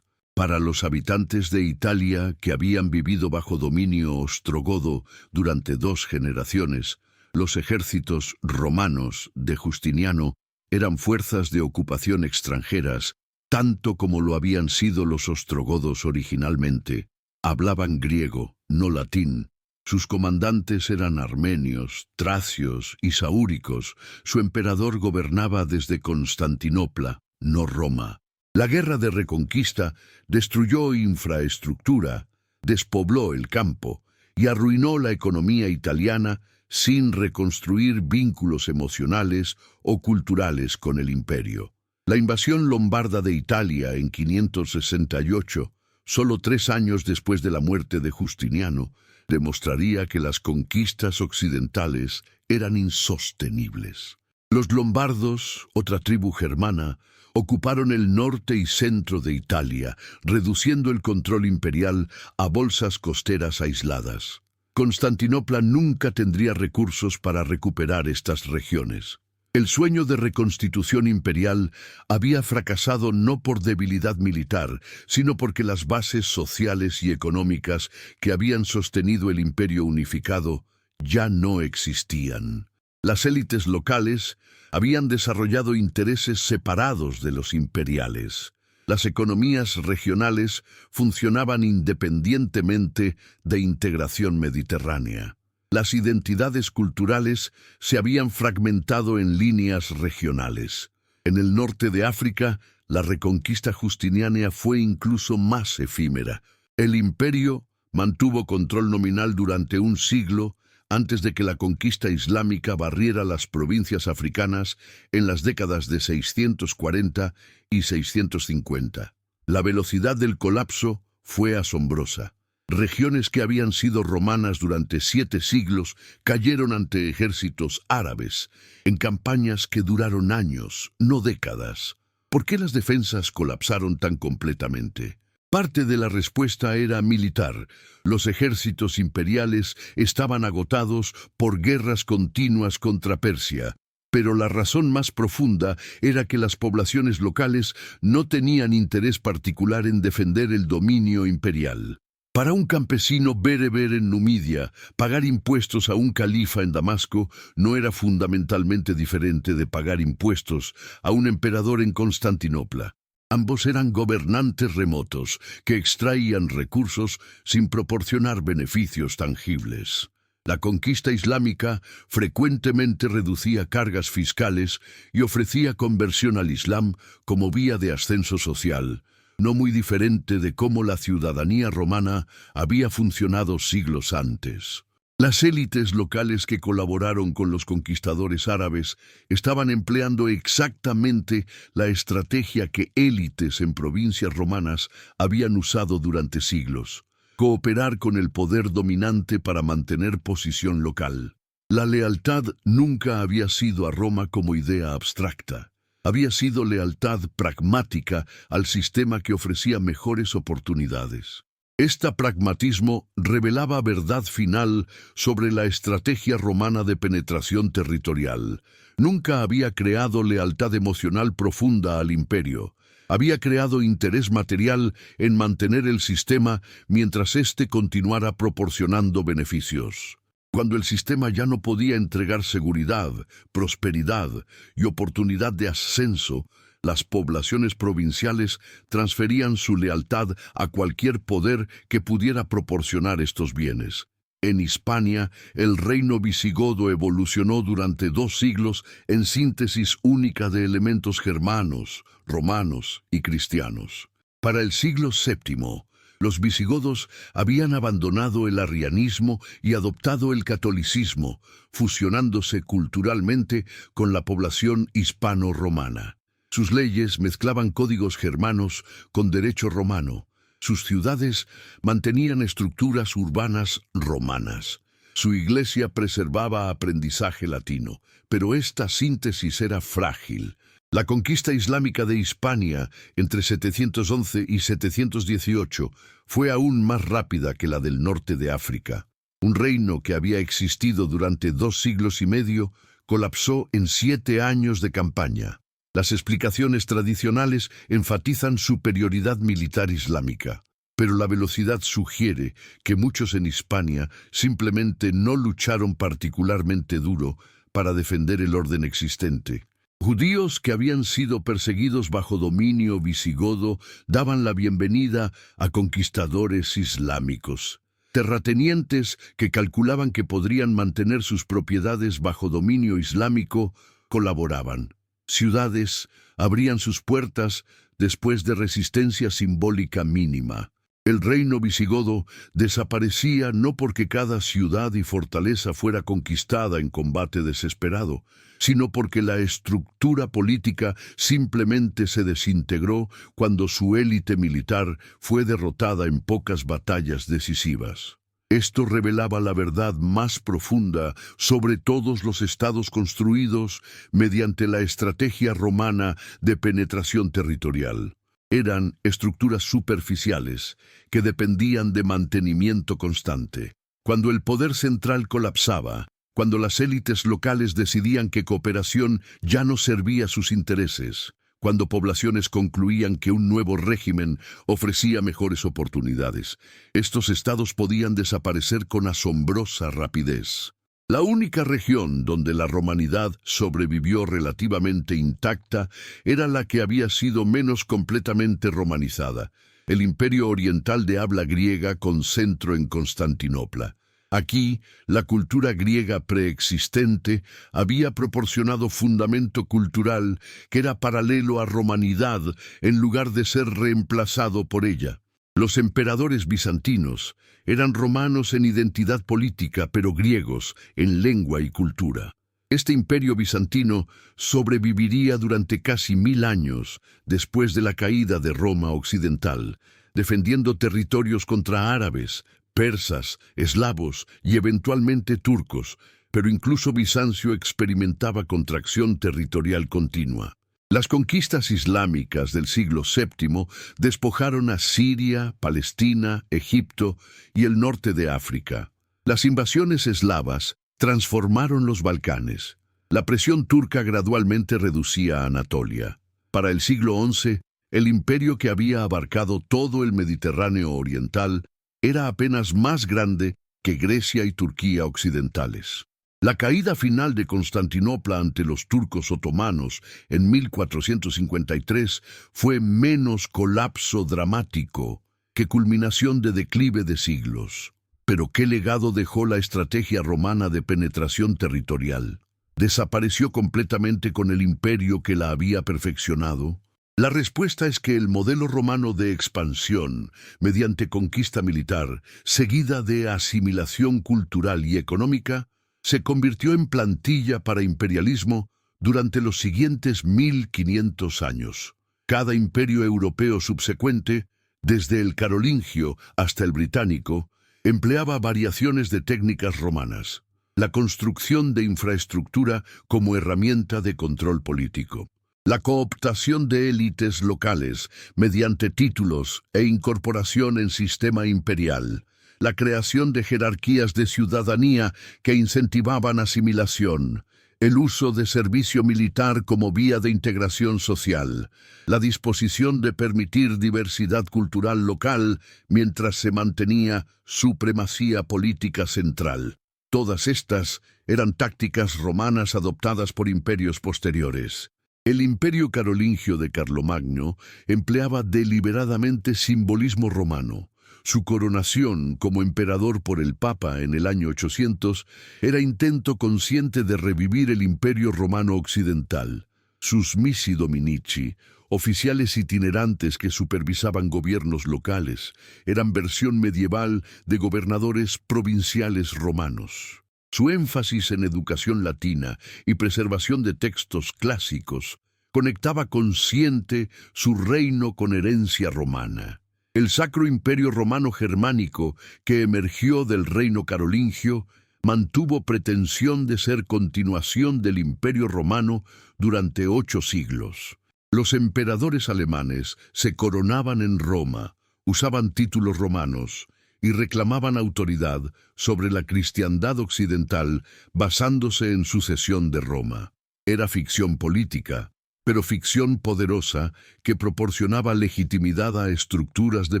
Para los habitantes de Italia que habían vivido bajo dominio ostrogodo durante 2 generaciones, los ejércitos romanos de Justiniano Eran fuerzas de ocupación extranjeras, tanto como lo habían sido los ostrogodos originalmente. Hablaban griego, no latín. Sus comandantes eran armenios, tracios y saúricos. Su emperador gobernaba desde Constantinopla, no Roma. La guerra de reconquista destruyó infraestructura, despobló el campo y arruinó la economía italiana sin reconstruir vínculos emocionales o culturales con el imperio. La invasión lombarda de Italia en 568, solo 3 años después de la muerte de Justiniano, demostraría que las conquistas occidentales eran insostenibles. Los lombardos, otra tribu germana, ocuparon el norte y centro de Italia, reduciendo el control imperial a bolsas costeras aisladas. Constantinopla nunca tendría recursos para recuperar estas regiones. El sueño de reconstitución imperial había fracasado no por debilidad militar, sino porque las bases sociales y económicas que habían sostenido el imperio unificado ya no existían. Las élites locales habían desarrollado intereses separados de los imperiales. Las economías regionales funcionaban independientemente de integración mediterránea. Las identidades culturales se habían fragmentado en líneas regionales. En el norte de África, la reconquista justiniana fue incluso más efímera. El imperio mantuvo control nominal durante un siglo antes de que la conquista islámica barriera las provincias africanas en las décadas de 640 y 650. La velocidad del colapso fue asombrosa. Regiones que habían sido romanas durante 7 siglos cayeron ante ejércitos árabes, en campañas que duraron años, no décadas. ¿Por qué las defensas colapsaron tan completamente? Parte de la respuesta era militar. Los ejércitos imperiales estaban agotados por guerras continuas contra Persia, pero la razón más profunda era que las poblaciones locales no tenían interés particular en defender el dominio imperial. Para un campesino bereber en Numidia, pagar impuestos a un califa en Damasco no era fundamentalmente diferente de pagar impuestos a un emperador en Constantinopla. Ambos eran gobernantes remotos que extraían recursos sin proporcionar beneficios tangibles. La conquista islámica frecuentemente reducía cargas fiscales y ofrecía conversión al Islam como vía de ascenso social, no muy diferente de cómo la ciudadanía romana había funcionado siglos antes. Las élites locales que colaboraron con los conquistadores árabes estaban empleando exactamente la estrategia que élites en provincias romanas habían usado durante siglos: cooperar con el poder dominante para mantener posición local. La lealtad nunca había sido a Roma como idea abstracta. Había sido lealtad pragmática al sistema que ofrecía mejores oportunidades. Este pragmatismo revelaba verdad final sobre la estrategia romana de penetración territorial. Nunca había creado lealtad emocional profunda al imperio. Había creado interés material en mantener el sistema mientras éste continuara proporcionando beneficios. Cuando el sistema ya no podía entregar seguridad, prosperidad y oportunidad de ascenso, las poblaciones provinciales transferían su lealtad a cualquier poder que pudiera proporcionar estos bienes. En Hispania, el reino visigodo evolucionó durante 2 siglos en síntesis única de elementos germanos, romanos y cristianos. Para el siglo VII, los visigodos habían abandonado el arrianismo y adoptado el catolicismo, fusionándose culturalmente con la población hispano-romana. Sus leyes mezclaban códigos germanos con derecho romano. Sus ciudades mantenían estructuras urbanas romanas. Su iglesia preservaba aprendizaje latino, pero esta síntesis era frágil. La conquista islámica de Hispania entre 711 y 718 fue aún más rápida que la del norte de África. Un reino que había existido durante 2 siglos y medio colapsó en 7 años de campaña. Las explicaciones tradicionales enfatizan superioridad militar islámica, pero la velocidad sugiere que muchos en Hispania simplemente no lucharon particularmente duro para defender el orden existente. Judíos que habían sido perseguidos bajo dominio visigodo daban la bienvenida a conquistadores islámicos. Terratenientes que calculaban que podrían mantener sus propiedades bajo dominio islámico colaboraban. Ciudades abrían sus puertas después de resistencia simbólica mínima. El reino visigodo desaparecía no porque cada ciudad y fortaleza fuera conquistada en combate desesperado, sino porque la estructura política simplemente se desintegró cuando su élite militar fue derrotada en pocas batallas decisivas. Esto revelaba la verdad más profunda sobre todos los estados construidos mediante la estrategia romana de penetración territorial. Eran estructuras superficiales que dependían de mantenimiento constante. Cuando el poder central colapsaba, cuando las élites locales decidían que cooperación ya no servía a sus intereses, cuando poblaciones concluían que un nuevo régimen ofrecía mejores oportunidades, estos estados podían desaparecer con asombrosa rapidez. La única región donde la romanidad sobrevivió relativamente intacta era la que había sido menos completamente romanizada, el Imperio Oriental de habla griega con centro en Constantinopla. Aquí, la cultura griega preexistente había proporcionado fundamento cultural que era paralelo a romanidad en lugar de ser reemplazado por ella. Los emperadores bizantinos eran romanos en identidad política, pero griegos en lengua y cultura. Este imperio bizantino sobreviviría durante casi 1000 años después de la caída de Roma occidental, defendiendo territorios contra árabes, persas, eslavos y eventualmente turcos, pero incluso Bizancio experimentaba contracción territorial continua. Las conquistas islámicas del siglo VII despojaron a Siria, Palestina, Egipto y el norte de África. Las invasiones eslavas transformaron los Balcanes. La presión turca gradualmente reducía a Anatolia. Para el siglo XI, el imperio que había abarcado todo el Mediterráneo oriental era apenas más grande que Grecia y Turquía occidentales. La caída final de Constantinopla ante los turcos otomanos en 1453 fue menos colapso dramático que culminación de declive de siglos. Pero ¿qué legado dejó la estrategia romana de penetración territorial? ¿Desapareció completamente con el imperio que la había perfeccionado? La respuesta es que el modelo romano de expansión, mediante conquista militar, seguida de asimilación cultural y económica, se convirtió en plantilla para imperialismo durante los siguientes 1500 años. Cada imperio europeo subsecuente, desde el carolingio hasta el británico, empleaba variaciones de técnicas romanas, la construcción de infraestructura como herramienta de control político, la cooptación de élites locales mediante títulos e incorporación en sistema imperial, la creación de jerarquías de ciudadanía que incentivaban asimilación, el uso de servicio militar como vía de integración social, la disposición de permitir diversidad cultural local mientras se mantenía supremacía política central. Todas estas eran tácticas romanas adoptadas por imperios posteriores. El imperio carolingio de Carlomagno empleaba deliberadamente simbolismo romano. Su coronación como emperador por el Papa en el año 800 era intento consciente de revivir el Imperio Romano Occidental. Sus missi dominici, oficiales itinerantes que supervisaban gobiernos locales, eran versión medieval de gobernadores provinciales romanos. Su énfasis en educación latina y preservación de textos clásicos conectaba consciente su reino con herencia romana. El Sacro Imperio Romano Germánico, que emergió del reino carolingio, mantuvo pretensión de ser continuación del Imperio Romano durante 8 siglos. Los emperadores alemanes se coronaban en Roma, usaban títulos romanos y reclamaban autoridad sobre la cristiandad occidental basándose en sucesión de Roma. Era ficción política, pero ficción poderosa que proporcionaba legitimidad a estructuras de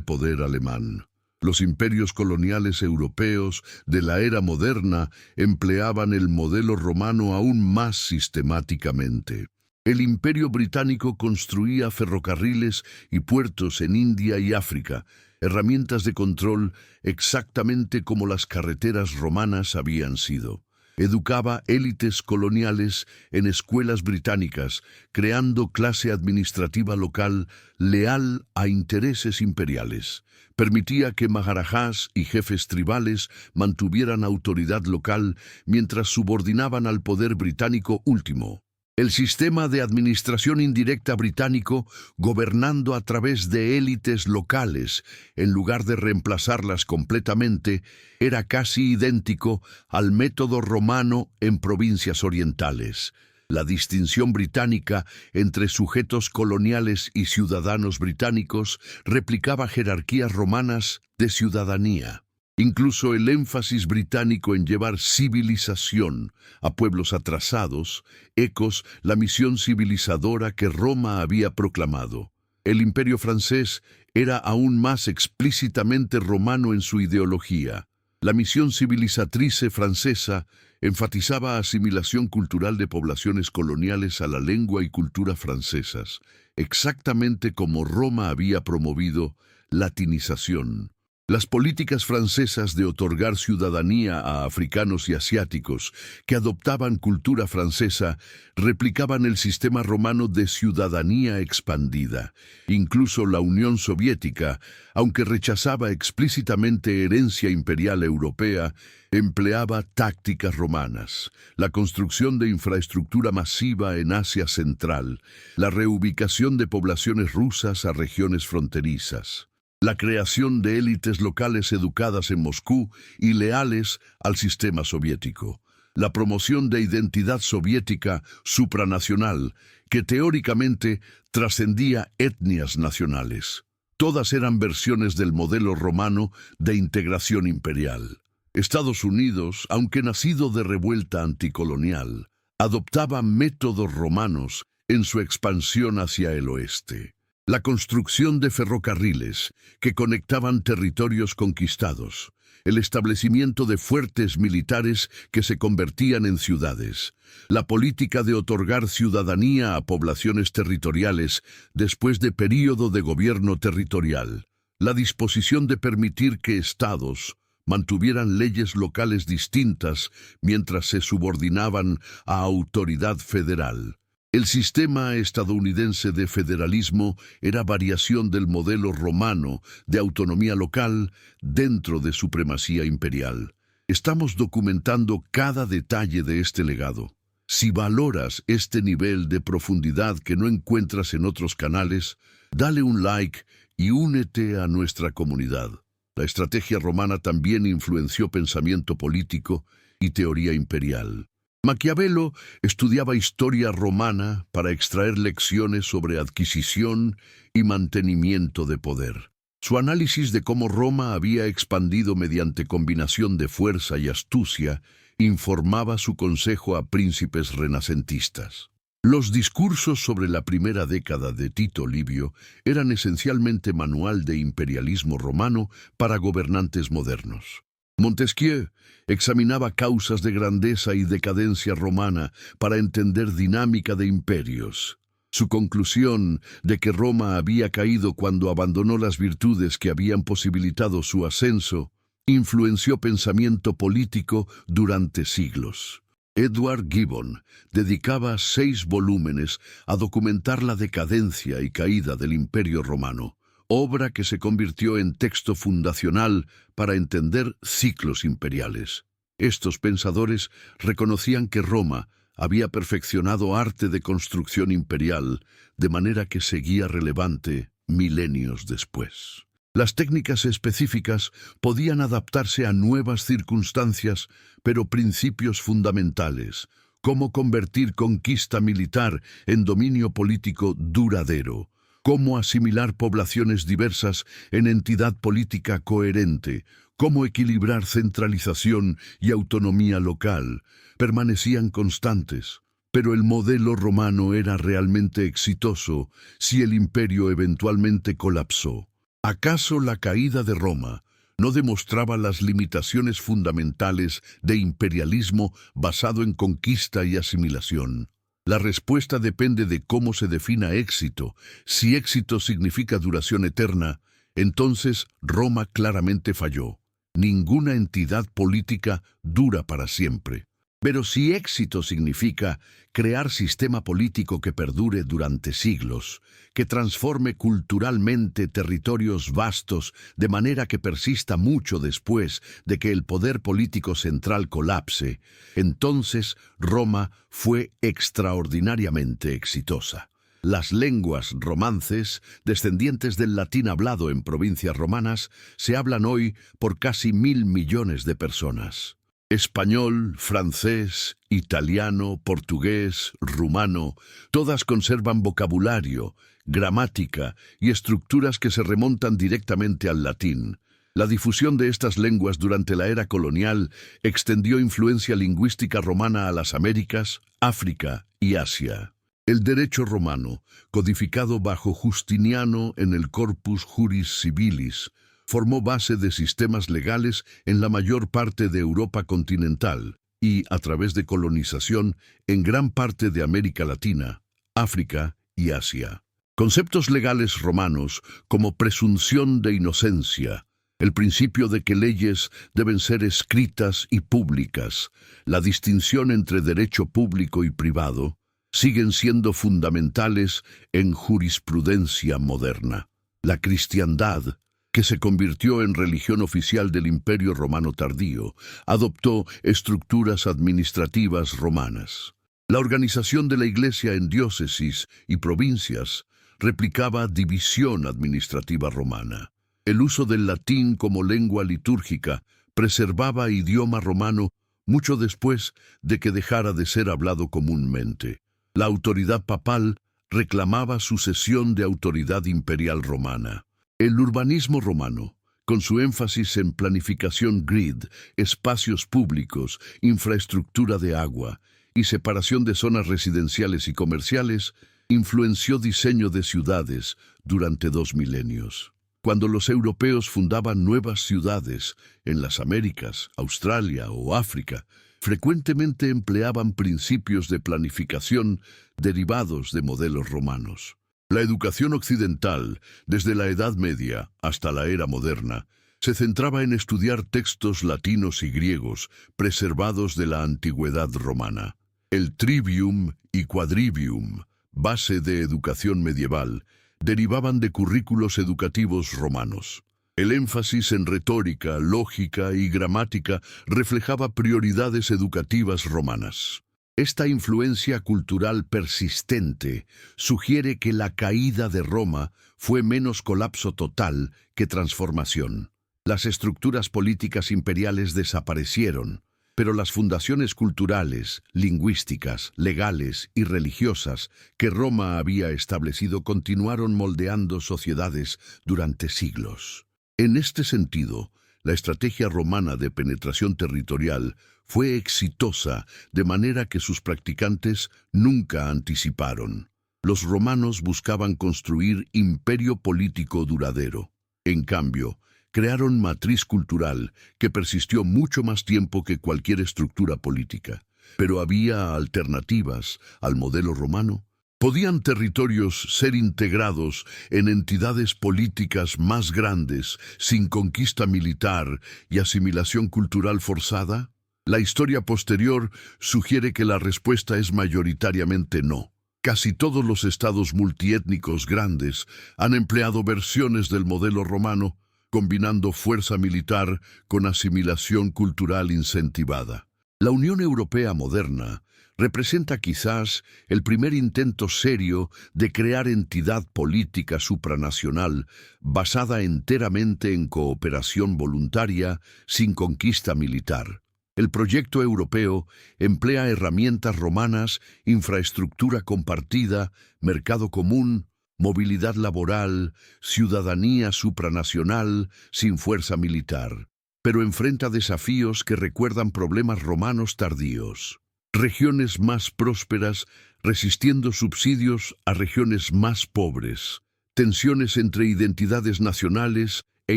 poder alemán. Los imperios coloniales europeos de la era moderna empleaban el modelo romano aún más sistemáticamente. El Imperio Británico construía ferrocarriles y puertos en India y África, herramientas de control exactamente como las carreteras romanas habían sido. Educaba élites coloniales en escuelas británicas, creando clase administrativa local leal a intereses imperiales. Permitía que maharajas y jefes tribales mantuvieran autoridad local mientras subordinaban al poder británico último. El sistema de administración indirecta británico, gobernando a través de élites locales, en lugar de reemplazarlas completamente, era casi idéntico al método romano en provincias orientales. La distinción británica entre sujetos coloniales y ciudadanos británicos replicaba jerarquías romanas de ciudadanía. Incluso el énfasis británico en llevar civilización a pueblos atrasados, ecos la misión civilizadora que Roma había proclamado. El Imperio francés era aún más explícitamente romano en su ideología. La misión civilizatrice francesa enfatizaba asimilación cultural de poblaciones coloniales a la lengua y cultura francesas, exactamente como Roma había promovido latinización. Las políticas francesas de otorgar ciudadanía a africanos y asiáticos que adoptaban cultura francesa replicaban el sistema romano de ciudadanía expandida. Incluso la Unión Soviética, aunque rechazaba explícitamente herencia imperial europea, empleaba tácticas romanas, la construcción de infraestructura masiva en Asia Central, la reubicación de poblaciones rusas a regiones fronterizas, la creación de élites locales educadas en Moscú y leales al sistema soviético, la promoción de identidad soviética supranacional que teóricamente trascendía etnias nacionales. Todas eran versiones del modelo romano de integración imperial. Estados Unidos, aunque nacido de revuelta anticolonial, adoptaba métodos romanos en su expansión hacia el oeste. La construcción de ferrocarriles que conectaban territorios conquistados, el establecimiento de fuertes militares que se convertían en ciudades, la política de otorgar ciudadanía a poblaciones territoriales después de período de gobierno territorial, la disposición de permitir que estados mantuvieran leyes locales distintas mientras se subordinaban a autoridad federal. El sistema estadounidense de federalismo era variación del modelo romano de autonomía local dentro de supremacía imperial. Estamos documentando cada detalle de este legado. Si valoras este nivel de profundidad que no encuentras en otros canales, dale un like y únete a nuestra comunidad. La estrategia romana también influenció pensamiento político y teoría imperial. Maquiavelo estudiaba historia romana para extraer lecciones sobre adquisición y mantenimiento de poder. Su análisis de cómo Roma había expandido mediante combinación de fuerza y astucia informaba su consejo a príncipes renacentistas. Los discursos sobre la primera década de Tito Livio eran esencialmente manual de imperialismo romano para gobernantes modernos. Montesquieu examinaba causas de grandeza y decadencia romana para entender dinámica de imperios. Su conclusión de que Roma había caído cuando abandonó las virtudes que habían posibilitado su ascenso influenció pensamiento político durante siglos. Edward Gibbon dedicaba 6 volúmenes a documentar la decadencia y caída del Imperio Romano, obra que se convirtió en texto fundacional para entender ciclos imperiales. Estos pensadores reconocían que Roma había perfeccionado arte de construcción imperial, de manera que seguía relevante milenios después. Las técnicas específicas podían adaptarse a nuevas circunstancias, pero principios fundamentales, como convertir conquista militar en dominio político duradero, cómo asimilar poblaciones diversas en entidad política coherente, cómo equilibrar centralización y autonomía local, permanecían constantes. Pero el modelo romano era realmente exitoso si el imperio eventualmente colapsó. ¿Acaso la caída de Roma no demostraba las limitaciones fundamentales de imperialismo basado en conquista y asimilación? La respuesta depende de cómo se defina éxito. Si éxito significa duración eterna, entonces Roma claramente falló. Ninguna entidad política dura para siempre. Pero si éxito significa crear sistema político que perdure durante siglos, que transforme culturalmente territorios vastos de manera que persista mucho después de que el poder político central colapse, entonces Roma fue extraordinariamente exitosa. Las lenguas romances, descendientes del latín hablado en provincias romanas, se hablan hoy por casi 1.000 millones de personas. Español, francés, italiano, portugués, rumano, todas conservan vocabulario, gramática y estructuras que se remontan directamente al latín. La difusión de estas lenguas durante la era colonial extendió influencia lingüística romana a las Américas, África y Asia. El derecho romano, codificado bajo Justiniano en el Corpus Juris Civilis, formó base de sistemas legales en la mayor parte de Europa continental y, a través de colonización, en gran parte de América Latina, África y Asia. Conceptos legales romanos como presunción de inocencia, el principio de que leyes deben ser escritas y públicas, la distinción entre derecho público y privado, siguen siendo fundamentales en jurisprudencia moderna. La cristiandad, que se convirtió en religión oficial del Imperio Romano tardío, adoptó estructuras administrativas romanas. La organización de la Iglesia en diócesis y provincias replicaba división administrativa romana. El uso del latín como lengua litúrgica preservaba idioma romano mucho después de que dejara de ser hablado comúnmente. La autoridad papal reclamaba sucesión de autoridad imperial romana. El urbanismo romano, con su énfasis en planificación grid, espacios públicos, infraestructura de agua y separación de zonas residenciales y comerciales, influenció diseño de ciudades durante 2 milenios. Cuando los europeos fundaban nuevas ciudades en las Américas, Australia o África, frecuentemente empleaban principios de planificación derivados de modelos romanos. La educación occidental, desde la Edad Media hasta la era moderna, se centraba en estudiar textos latinos y griegos preservados de la antigüedad romana. El trivium y quadrivium, base de educación medieval, derivaban de currículos educativos romanos. El énfasis en retórica, lógica y gramática reflejaba prioridades educativas romanas. Esta influencia cultural persistente sugiere que la caída de Roma fue menos colapso total que transformación. Las estructuras políticas imperiales desaparecieron, pero las fundaciones culturales, lingüísticas, legales y religiosas que Roma había establecido continuaron moldeando sociedades durante siglos. En este sentido, la estrategia romana de penetración territorial fue exitosa de manera que sus practicantes nunca anticiparon. Los romanos buscaban construir imperio político duradero. En cambio, crearon matriz cultural que persistió mucho más tiempo que cualquier estructura política. Pero había alternativas al modelo romano. ¿Podían territorios ser integrados en entidades políticas más grandes sin conquista militar y asimilación cultural forzada? La historia posterior sugiere que la respuesta es mayoritariamente no. Casi todos los estados multiétnicos grandes han empleado versiones del modelo romano, combinando fuerza militar con asimilación cultural incentivada. La Unión Europea moderna representa quizás el primer intento serio de crear entidad política supranacional basada enteramente en cooperación voluntaria sin conquista militar. El proyecto europeo emplea herramientas romanas, infraestructura compartida, mercado común, movilidad laboral, ciudadanía supranacional sin fuerza militar, pero enfrenta desafíos que recuerdan problemas romanos tardíos. Regiones más prósperas resistiendo subsidios a regiones más pobres, tensiones entre identidades nacionales e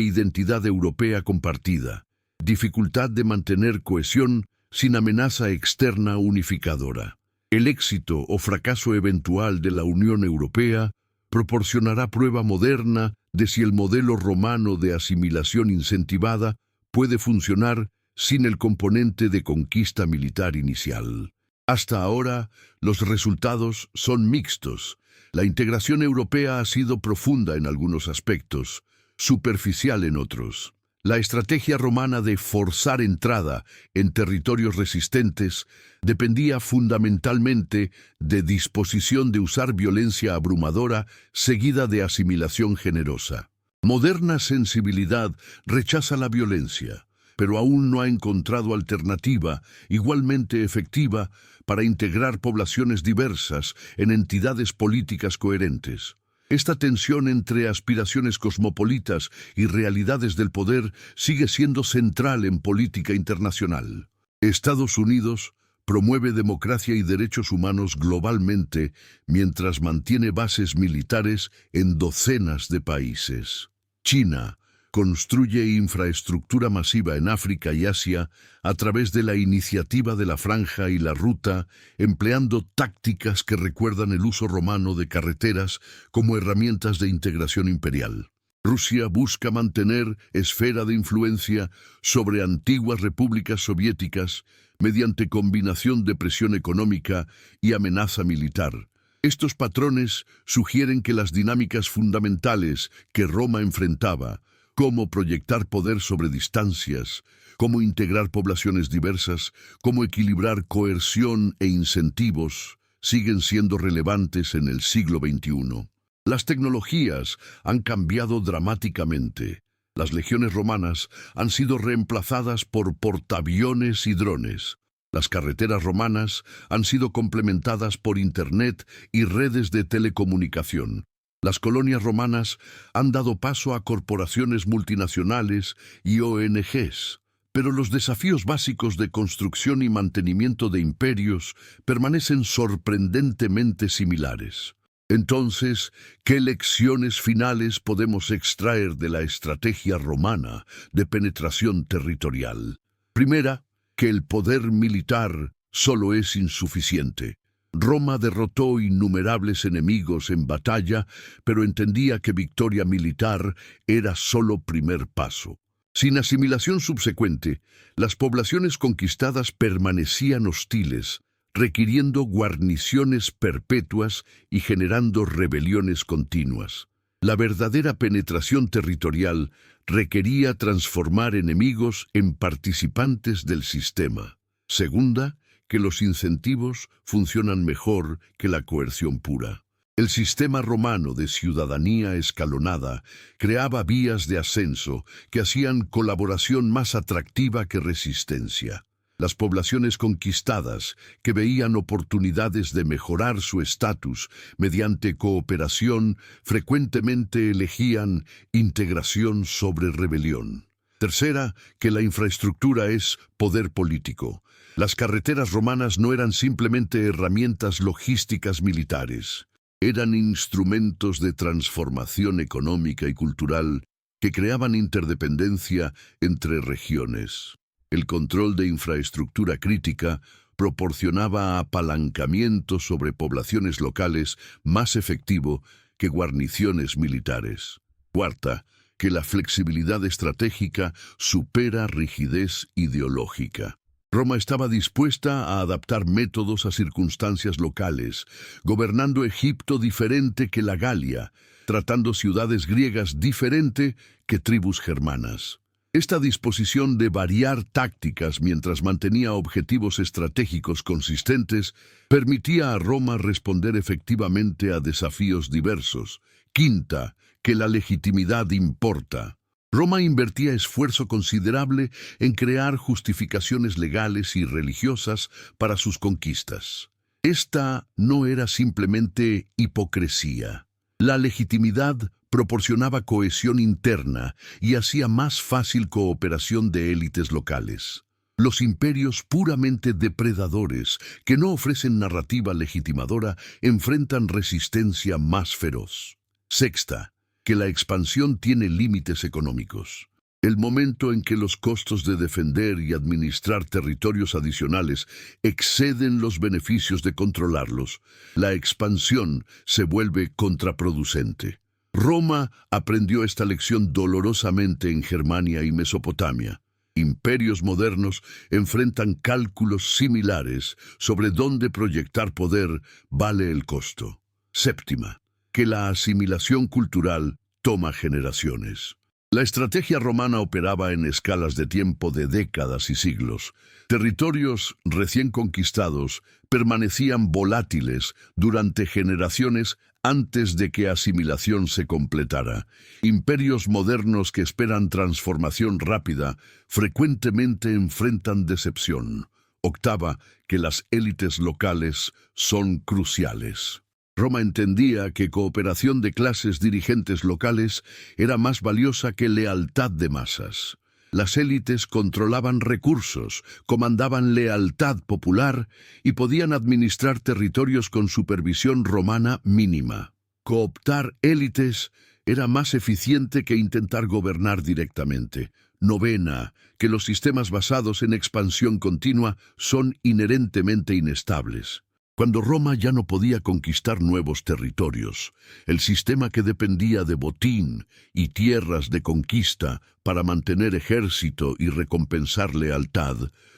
identidad europea compartida, dificultad de mantener cohesión sin amenaza externa unificadora. El éxito o fracaso eventual de la Unión Europea proporcionará prueba moderna de si el modelo romano de asimilación incentivada puede funcionar sin el componente de conquista militar inicial. Hasta ahora, los resultados son mixtos. La integración europea ha sido profunda en algunos aspectos, superficial en otros. La estrategia romana de forzar entrada en territorios resistentes dependía fundamentalmente de disposición de usar violencia abrumadora seguida de asimilación generosa. Moderna sensibilidad rechaza la violencia, pero aún no ha encontrado alternativa igualmente efectiva para integrar poblaciones diversas en entidades políticas coherentes. Esta tensión entre aspiraciones cosmopolitas y realidades del poder sigue siendo central en política internacional. Estados Unidos promueve democracia y derechos humanos globalmente mientras mantiene bases militares en docenas de países. China construye infraestructura masiva en África y Asia a través de la iniciativa de la Franja y la Ruta, empleando tácticas que recuerdan el uso romano de carreteras como herramientas de integración imperial. Rusia busca mantener esfera de influencia sobre antiguas repúblicas soviéticas mediante combinación de presión económica y amenaza militar. Estos patrones sugieren que las dinámicas fundamentales que Roma enfrentaba, cómo proyectar poder sobre distancias, cómo integrar poblaciones diversas, cómo equilibrar coerción e incentivos, siguen siendo relevantes en el siglo XXI. Las tecnologías han cambiado dramáticamente. Las legiones romanas han sido reemplazadas por portaaviones y drones. Las carreteras romanas han sido complementadas por Internet y redes de telecomunicación. Las colonias romanas han dado paso a corporaciones multinacionales y ONGs, pero los desafíos básicos de construcción y mantenimiento de imperios permanecen sorprendentemente similares. Entonces, ¿qué lecciones finales podemos extraer de la estrategia romana de penetración territorial? Primera, que el poder militar solo es insuficiente. Roma derrotó innumerables enemigos en batalla, pero entendía que victoria militar era solo primer paso. Sin asimilación subsecuente, las poblaciones conquistadas permanecían hostiles, requiriendo guarniciones perpetuas y generando rebeliones continuas. La verdadera penetración territorial requería transformar enemigos en participantes del sistema. Segunda, que los incentivos funcionan mejor que la coerción pura. El sistema romano de ciudadanía escalonada creaba vías de ascenso que hacían colaboración más atractiva que resistencia. Las poblaciones conquistadas, que veían oportunidades de mejorar su estatus mediante cooperación, frecuentemente elegían integración sobre rebelión. Tercera, que la infraestructura es poder político. Las carreteras romanas no eran simplemente herramientas logísticas militares. Eran instrumentos de transformación económica y cultural que creaban interdependencia entre regiones. El control de infraestructura crítica proporcionaba apalancamiento sobre poblaciones locales más efectivo que guarniciones militares. Cuarta, que la flexibilidad estratégica supera rigidez ideológica. Roma estaba dispuesta a adaptar métodos a circunstancias locales, gobernando Egipto diferente que la Galia, tratando ciudades griegas diferente que tribus germanas. Esta disposición de variar tácticas mientras mantenía objetivos estratégicos consistentes permitía a Roma responder efectivamente a desafíos diversos. Quinta, que la legitimidad importa. Roma invertía esfuerzo considerable en crear justificaciones legales y religiosas para sus conquistas. Esta no era simplemente hipocresía. La legitimidad proporcionaba cohesión interna y hacía más fácil cooperación de élites locales. Los imperios puramente depredadores, que no ofrecen narrativa legitimadora, enfrentan resistencia más feroz. Sexta, que la expansión tiene límites económicos. el momento en que los costos de defender y administrar territorios adicionales exceden los beneficios de controlarlos, la expansión se vuelve contraproducente. Roma aprendió esta lección dolorosamente en Germania y Mesopotamia. Imperios modernos enfrentan cálculos similares sobre dónde proyectar poder vale el costo. Séptima, que la asimilación cultural toma generaciones. La estrategia romana operaba en escalas de tiempo de décadas y siglos. Territorios recién conquistados permanecían volátiles durante generaciones antes de que asimilación se completara. Imperios modernos que esperan transformación rápida frecuentemente enfrentan decepción. Octava, que las élites locales son cruciales. Roma entendía que cooperación de clases dirigentes locales era más valiosa que lealtad de masas. Las élites controlaban recursos, comandaban lealtad popular y podían administrar territorios con supervisión romana mínima. Cooptar élites era más eficiente que intentar gobernar directamente. Novena, que los sistemas basados en expansión continua son inherentemente inestables. Cuando Roma ya no podía conquistar nuevos territorios, el sistema que dependía de botín y tierras de conquista para mantener ejército y recompensar lealtad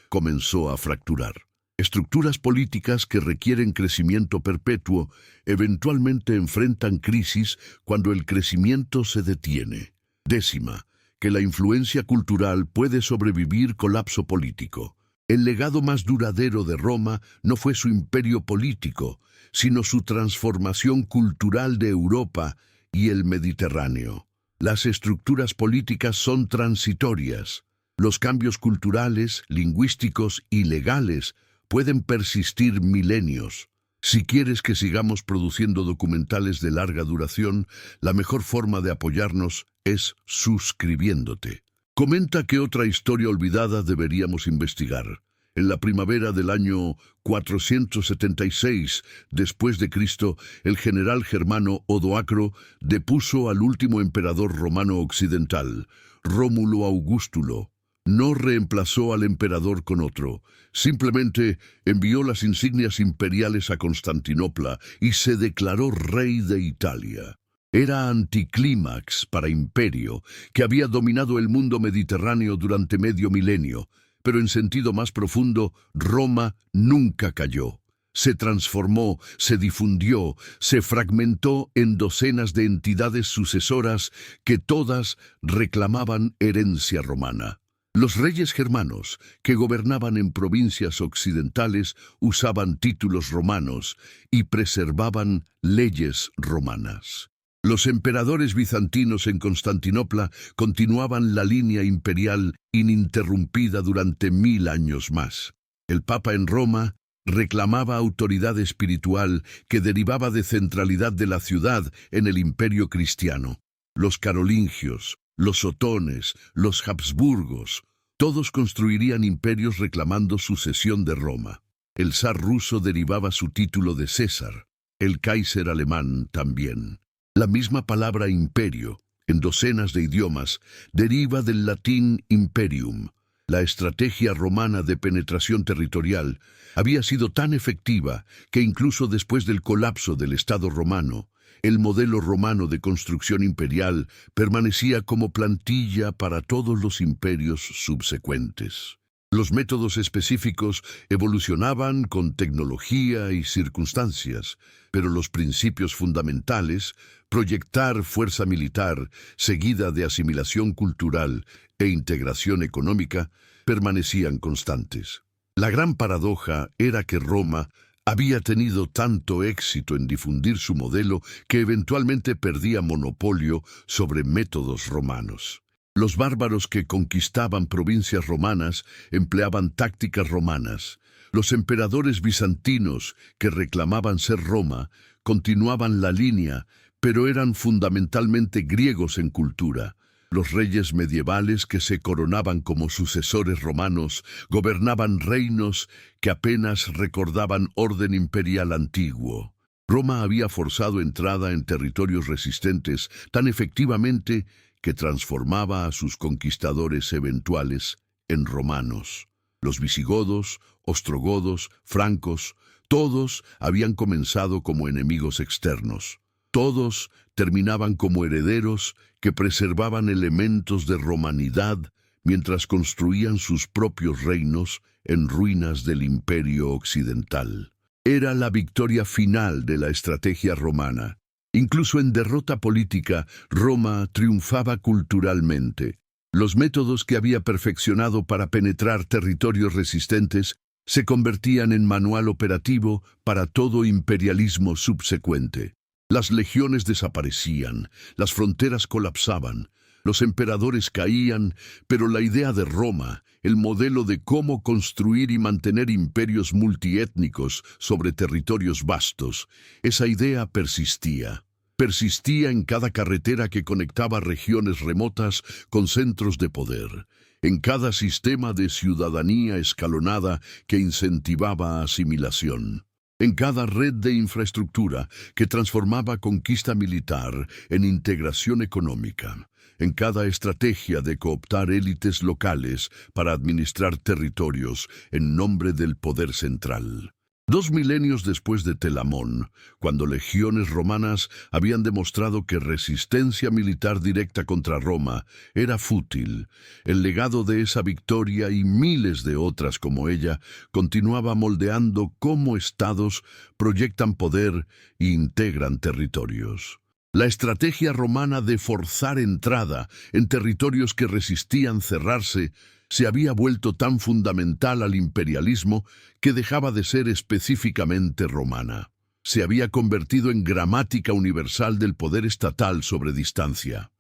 comenzó a fracturar. Estructuras políticas que requieren crecimiento perpetuo eventualmente enfrentan crisis cuando el crecimiento se detiene. Décima, que la influencia cultural puede sobrevivir colapso político. El legado más duradero de Roma no fue su imperio político, sino su transformación cultural de Europa y el Mediterráneo. Las estructuras políticas son transitorias. Los cambios culturales, lingüísticos y legales pueden persistir milenios. Si quieres que sigamos produciendo documentales de larga duración, la mejor forma de apoyarnos es suscribiéndote. Comenta qué otra historia olvidada deberíamos investigar. En la primavera del año 476 después de Cristo, el general germano Odoacro depuso al último emperador romano occidental, Rómulo Augustulo. No reemplazó al emperador con otro, simplemente envió las insignias imperiales a Constantinopla y se declaró rey de Italia. Era anticlímax para imperio, que había dominado el mundo mediterráneo durante medio milenio, pero en sentido más profundo, Roma nunca cayó. Se transformó, se difundió, se fragmentó en docenas de entidades sucesoras que todas reclamaban herencia romana. Los reyes germanos, que gobernaban en provincias occidentales, usaban títulos romanos y preservaban leyes romanas. Los emperadores bizantinos en Constantinopla continuaban la línea imperial ininterrumpida durante 1000 años más. El Papa en Roma reclamaba autoridad espiritual que derivaba de centralidad de la ciudad en el imperio cristiano. Los carolingios, los otones, los Habsburgos, todos construirían imperios reclamando sucesión de Roma. El zar ruso derivaba su título de César, el Kaiser alemán también. La misma palabra imperio, en docenas de idiomas, deriva del latín imperium. La estrategia romana de penetración territorial había sido tan efectiva que incluso después del colapso del Estado romano, el modelo romano de construcción imperial permanecía como plantilla para todos los imperios subsecuentes. Los métodos específicos evolucionaban con tecnología y circunstancias, pero los principios fundamentales, proyectar fuerza militar seguida de asimilación cultural e integración económica, permanecían constantes. La gran paradoja era que Roma había tenido tanto éxito en difundir su modelo que eventualmente perdía monopolio sobre métodos romanos. Los bárbaros que conquistaban provincias romanas empleaban tácticas romanas. Los emperadores bizantinos que reclamaban ser Roma continuaban la línea, pero eran fundamentalmente griegos en cultura. Los reyes medievales que se coronaban como sucesores romanos gobernaban reinos que apenas recordaban orden imperial antiguo. Roma había forzado entrada en territorios resistentes tan efectivamente que transformaba a sus conquistadores eventuales en romanos. Los visigodos, ostrogodos, francos, todos habían comenzado como enemigos externos. Todos terminaban como herederos que preservaban elementos de romanidad mientras construían sus propios reinos en ruinas del Imperio Occidental. Era la victoria final de la estrategia romana. Incluso en derrota política, Roma triunfaba culturalmente. Los métodos que había perfeccionado para penetrar territorios resistentes se convertían en manual operativo para todo imperialismo subsecuente. Las legiones desaparecían, las fronteras colapsaban, los emperadores caían, pero la idea de Roma, el modelo de cómo construir y mantener imperios multiétnicos sobre territorios vastos, esa idea persistía. Persistía en cada carretera que conectaba regiones remotas con centros de poder, en cada sistema de ciudadanía escalonada que incentivaba asimilación, en cada red de infraestructura que transformaba conquista militar en integración económica, en cada estrategia de cooptar élites locales para administrar territorios en nombre del poder central. 2 milenios después de Telamón, cuando legiones romanas habían demostrado que resistencia militar directa contra Roma era fútil, el legado de esa victoria y miles de otras como ella continuaba moldeando cómo estados proyectan poder e integran territorios. La estrategia romana de forzar entrada en territorios que resistían cerrarse se había vuelto tan fundamental al imperialismo que dejaba de ser específicamente romana. Se había convertido en gramática universal del poder estatal sobre distancia.